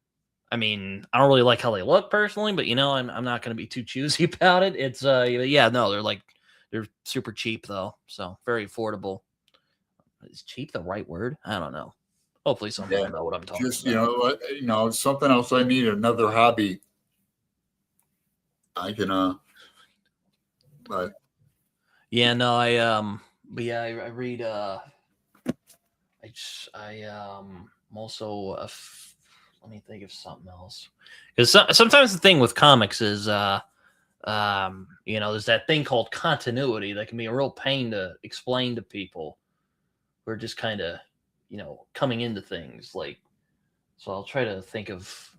I mean, I don't really like how they look personally, but I'm not going to be too choosy about it. It's yeah, no, they're super cheap though, so very affordable. Is cheap the right word? I don't know. Hopefully, some Yeah. people know what I'm talking Just, about. something else I need, another hobby. I can, but Yeah, no, but yeah, I read. I'm also let me think of something else because sometimes the thing with comics is there's that thing called continuity that can be a real pain to explain to people who are just kind of coming into things like. So I'll try to think of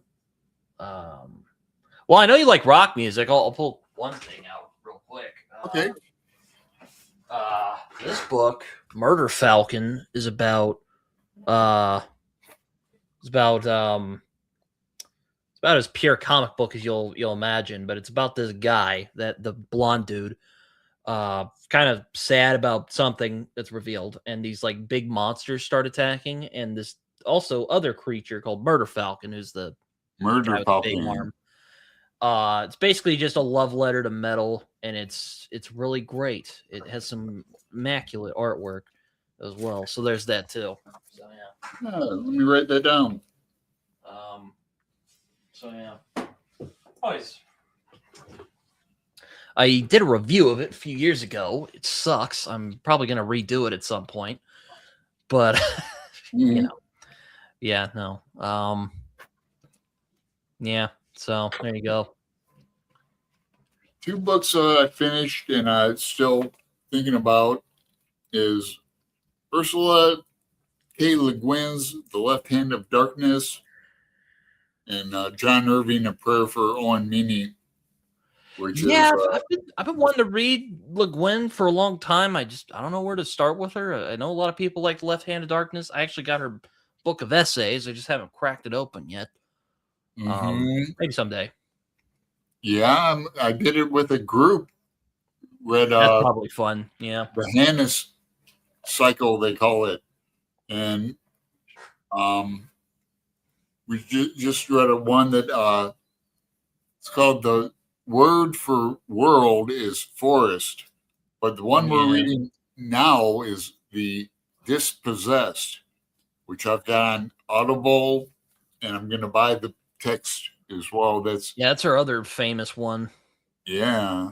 well, I know you like rock music. I'll pull one thing out real quick. okay. This book, Murder Falcon, is about uh it's about it's about as pure comic book as you'll imagine, but it's about this guy, that the blonde dude, kind of sad about something that's revealed, and these like big monsters start attacking, and this also other creature called Murder Falcon, who's the guy Murder with the big Falcon. arm. It's basically just a love letter to metal, and it's really great. It has some immaculate artwork. as well. So there's that too. So Let me write that down. Um, so yeah. Always. I did a review of it a few years ago. It sucks. I'm probably gonna redo it at some point. But you know, yeah, no. Yeah. So there you go. Two books I finished and I'm still thinking about is Ursula K. Le Guin's The Left Hand of Darkness and John Irving, A Prayer for Owen Meany, which Yeah, is I've been wanting to read Le Guin for a long time. I don't know where to start with her. I know a lot of people like Left Hand of Darkness. I actually got her book of essays. I just haven't cracked it open yet. Maybe someday. yeah, I did it with a group. Read That's probably fun. Yeah. the Hannes cycle, they call it, and we just read a one that it's called The Word for World is Forest, but the one we're Yeah. reading now is The Dispossessed, which I've got on Audible, and I'm going to buy the text as well. That's her other famous one. Yeah.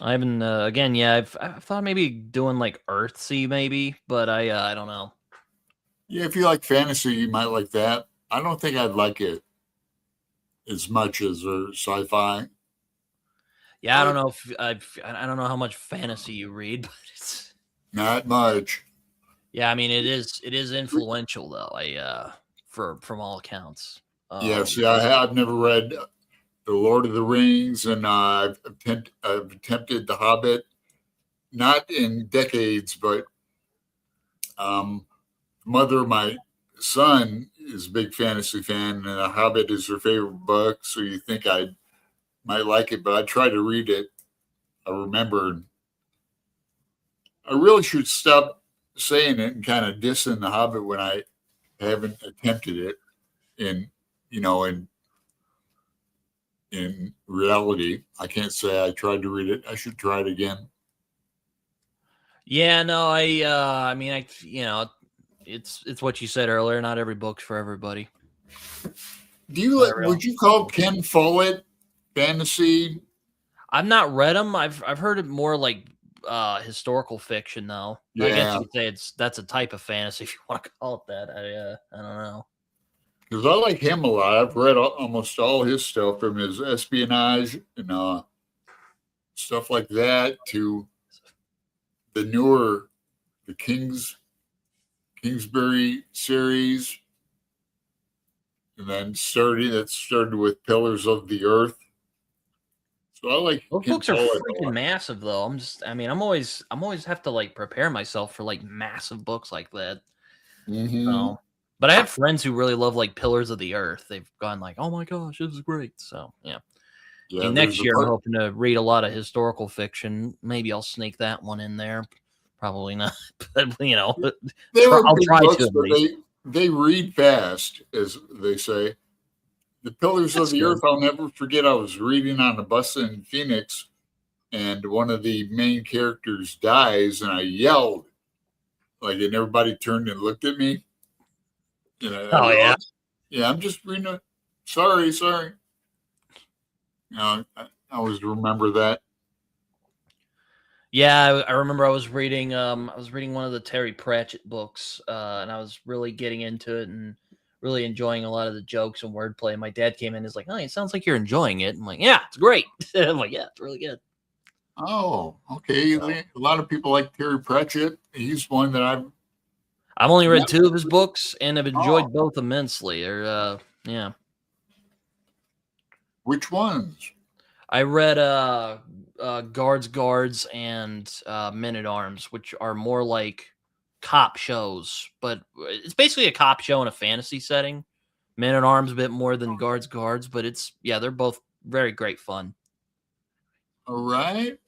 I haven't again. Yeah, I've thought maybe doing like Earthsea maybe, but I don't know. Yeah, if you like fantasy, you might like that. I don't think I'd like it as much as sci-fi. Yeah, I don't know if I don't know how much fantasy you read, but it's Not much. yeah. I mean, it is influential though. From all accounts. Yeah, see, I've never read The Lord of the Rings, and I've attempted The Hobbit, not in decades, but mother of my son is a big fantasy fan, and The Hobbit is her favorite book. So you think I might like it, but I tried to read it. I remembered. I really should stop saying it and kind of dissing The Hobbit when I haven't attempted it in, in reality. I can't say I tried to read it. I should try it again. Yeah, no, I mean, it's what you said earlier. Not every book's for everybody. Do you like? Would you call Ken Follett fantasy? I've not read them. I've heard it more like historical fiction though. Yeah. I guess you could say that's a type of fantasy if you want to call it that. I don't know. Because I like him a lot. I've read almost all his stuff, from his espionage and stuff like that to the newer, the Kingsbury series, and then started with Pillars of the Earth. So I like Those Ken books are Follett a freaking lot. massive though. I'm always have to like prepare myself for like massive books like that. So, but I have friends who really love like Pillars of the Earth. They've gone like, oh my gosh, this is great. So yeah. Yeah, Next year I'm hoping to read a lot of historical fiction. Maybe I'll sneak that one in there. Probably not, but I'll try to at least. They read fast, as they say. The Pillars of the Earth, I'll never forget. I was reading on a bus in Phoenix, and one of the main characters dies, and I yelled, and everybody turned and looked at me. Oh yeah, yeah. I'm just reading. Sorry. I always remember that. Yeah, I remember I was reading one of the Terry Pratchett books, and I was really getting into it and really enjoying a lot of the jokes and wordplay. My dad came in and is like, "Oh, it sounds like you're enjoying it." I'm like, "Yeah, it's great." I'm like, "Yeah, it's really good." Oh, okay. So, a lot of people like Terry Pratchett. He's one that I've only read 2 of his books, and I've enjoyed both immensely. Yeah. Which ones? I read Guards and Men at Arms, which are more like cop shows, but it's basically a cop show in a fantasy setting. Men at Arms a bit more than Guards, but they're both very great fun. All right.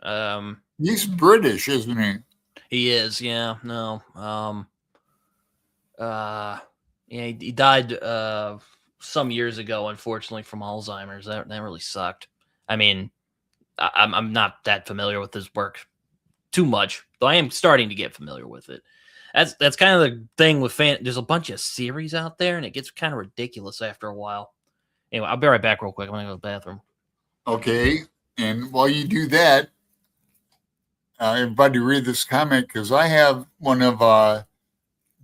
Um, He's British, isn't he? He is, yeah. No. Yeah, he died some years ago, unfortunately, from Alzheimer's. That really sucked. I mean, I'm not that familiar with his work too much, though I am starting to get familiar with it. That's kind of the thing with There's a bunch of series out there, and it gets kind of ridiculous after a while. Anyway, I'll be right back real quick. I'm gonna go to the bathroom. Okay, and while you do that, everybody read this comic because I have one of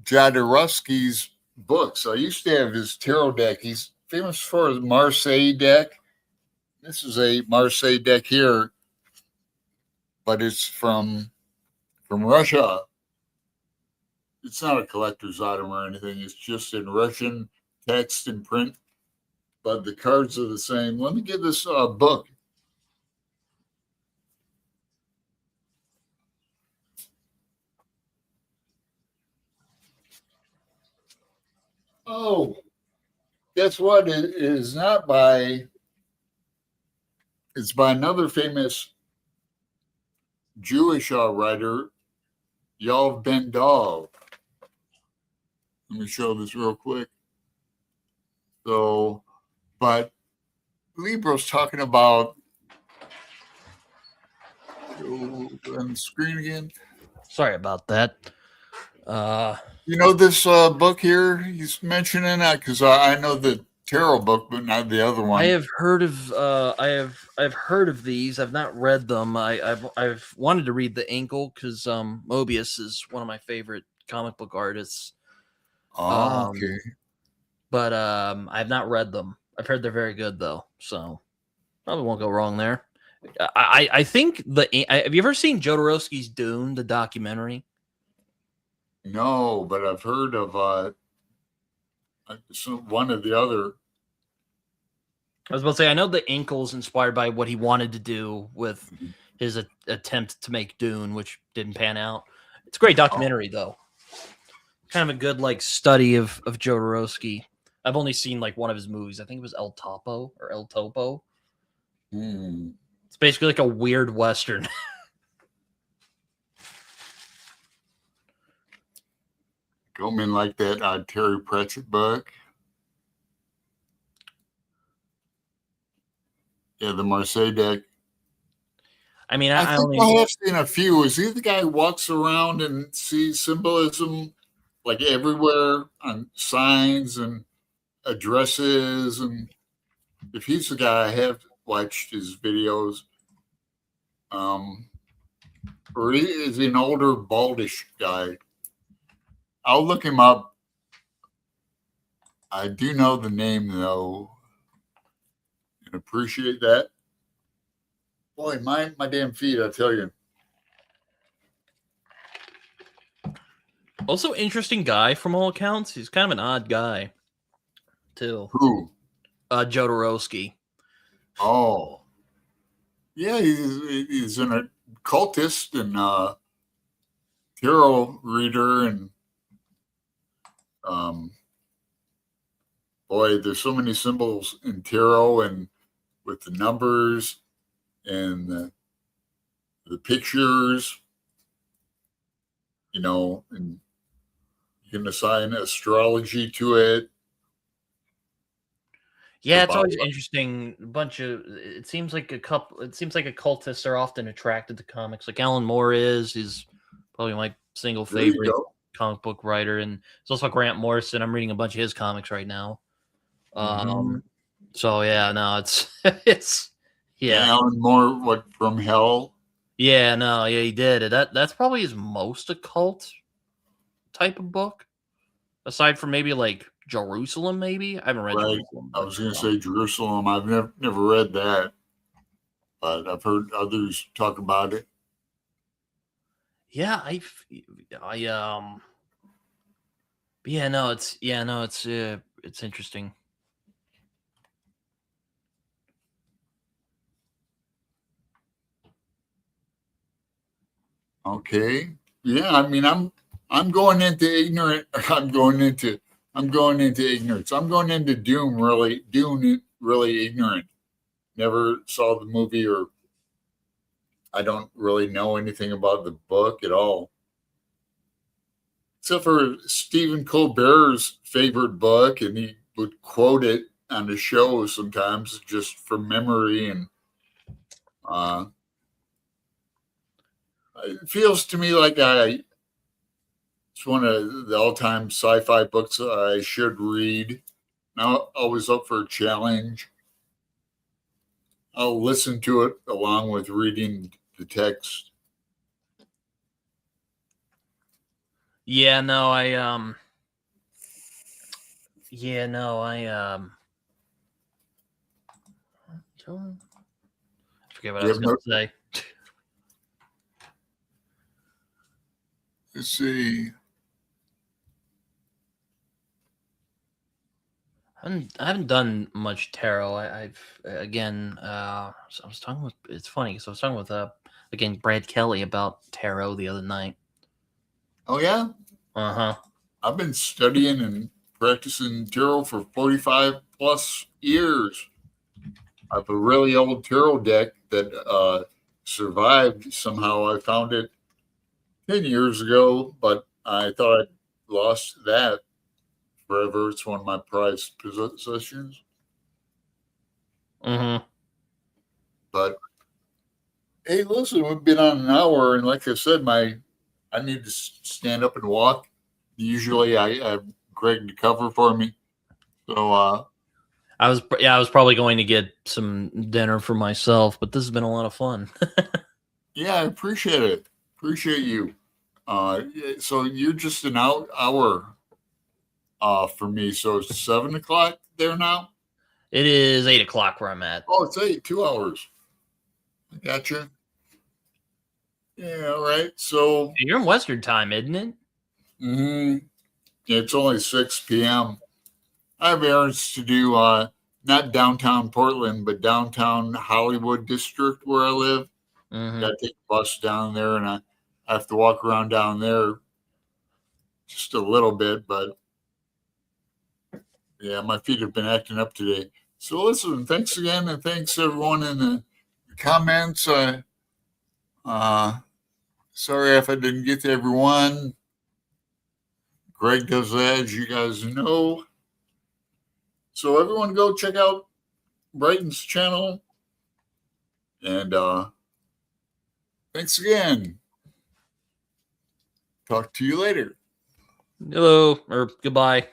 Jodorowsky's books. I used to have his tarot deck. He's famous for his Marseille deck. This is a Marseille deck here, but it's from Russia. It's not a collector's item or anything. It's just in Russian text and print, but the cards are the same. Let me get this book. Oh, guess what? It is not by. It's by another famous Jewish writer, Yoav Ben Dov. Let me show this real quick. So, but Libro's talking about on the screen again. Sorry about that. You know this book here? He's mentioning that because I know the tarot book, but not the other one. I have heard of I've heard of these. I've not read them. I've wanted to read the Inkle because Mobius is one of my favorite comic book artists. Oh, okay. But I've not read them. I've heard they're very good though, so probably won't go wrong there. I think have you ever seen Jodorowsky's Dune, the documentary? No, but I've heard of one of the other. I was about to say, I know the Inkle's inspired by what he wanted to do with his attempt to make Dune, which didn't pan out. It's a great documentary, though. Kind of a good study of Jodorowsky. I've only seen one of his movies. I think it was El Topo or El Topo. It's basically like a weird Western. Goldman like that Terry Pratchett book. Yeah, the Marseille deck. I mean, I think I have seen a few. Is he the guy who walks around and sees symbolism everywhere on signs and addresses? And if he's the guy, I have watched his videos. Or is he an older, baldish guy? I'll look him up. I do know the name, though, and appreciate that. Boy, my damn feet, I tell you. Also, interesting guy from all accounts. He's kind of an odd guy, too. Who? Jodorowsky. Oh. Yeah, he's an occultist and tarot reader, and boy, there's so many symbols in tarot and with the numbers and the pictures, and you can assign astrology to it. Yeah, it's always interesting. It seems like occultists are often attracted to comics. Like Alan Moore he's probably my single favorite comic book writer. And there's also Grant Morrison. I'm reading a bunch of his comics right now. So yeah, no, it's Alan Moore, what, From Hell? Yeah, no, yeah, he did. That's probably his most occult type of book. Aside from maybe Jerusalem, maybe I haven't read Jerusalem. I was going to say Jerusalem. I've never read that, but I've heard others talk about it. Yeah, it's interesting. Okay. Yeah, I mean, I'm going into ignorant. I'm going into ignorance. I'm going into Dune really ignorant. Never saw the movie, or I don't really know anything about the book at all. Except for Stephen Colbert's favorite book, and he would quote it on the show sometimes just from memory. And I It feels to me like it's one of the all-time sci-fi books I should read. Now, always up for a challenge. I'll listen to it along with reading the text. Yeah, no, yeah, no, I forget what I You was have going no, to say. let's see. I haven't done much tarot. I've again. So I was talking with. It's funny because I was talking with again Brad Kelly about tarot the other night. Oh yeah, Uh-huh. I've been studying and practicing tarot for 45 plus years. I have a really old tarot deck that survived somehow. I found it 10 years ago, but I thought I lost that forever. It's one of my prized possessions. Mm-hmm. But hey, listen, we've been on an hour, and like I said, I need to stand up and walk. Usually, I have Greg to cover for me. So, I was probably going to get some dinner for myself, but this has been a lot of fun. yeah, I appreciate it. Appreciate you. So you're just an hour for me. So it's 7 o'clock there now. It is 8 o'clock where I'm at. Oh, it's 2 hours. I gotcha. Yeah, all right. So You're in Western time, isn't it? it's only 6 p.m. I have errands to do. Not downtown Portland, but downtown Hollywood district where I live. Mm-hmm. Got to take a bus down there, and I have to walk around down there just a little bit. But yeah, my feet have been acting up today. So listen, thanks again, and thanks everyone in the comments. Sorry if I didn't get to everyone. Greg does that, as you guys know. So everyone go check out Britton's channel. And thanks again. Talk to you later. Hello or goodbye.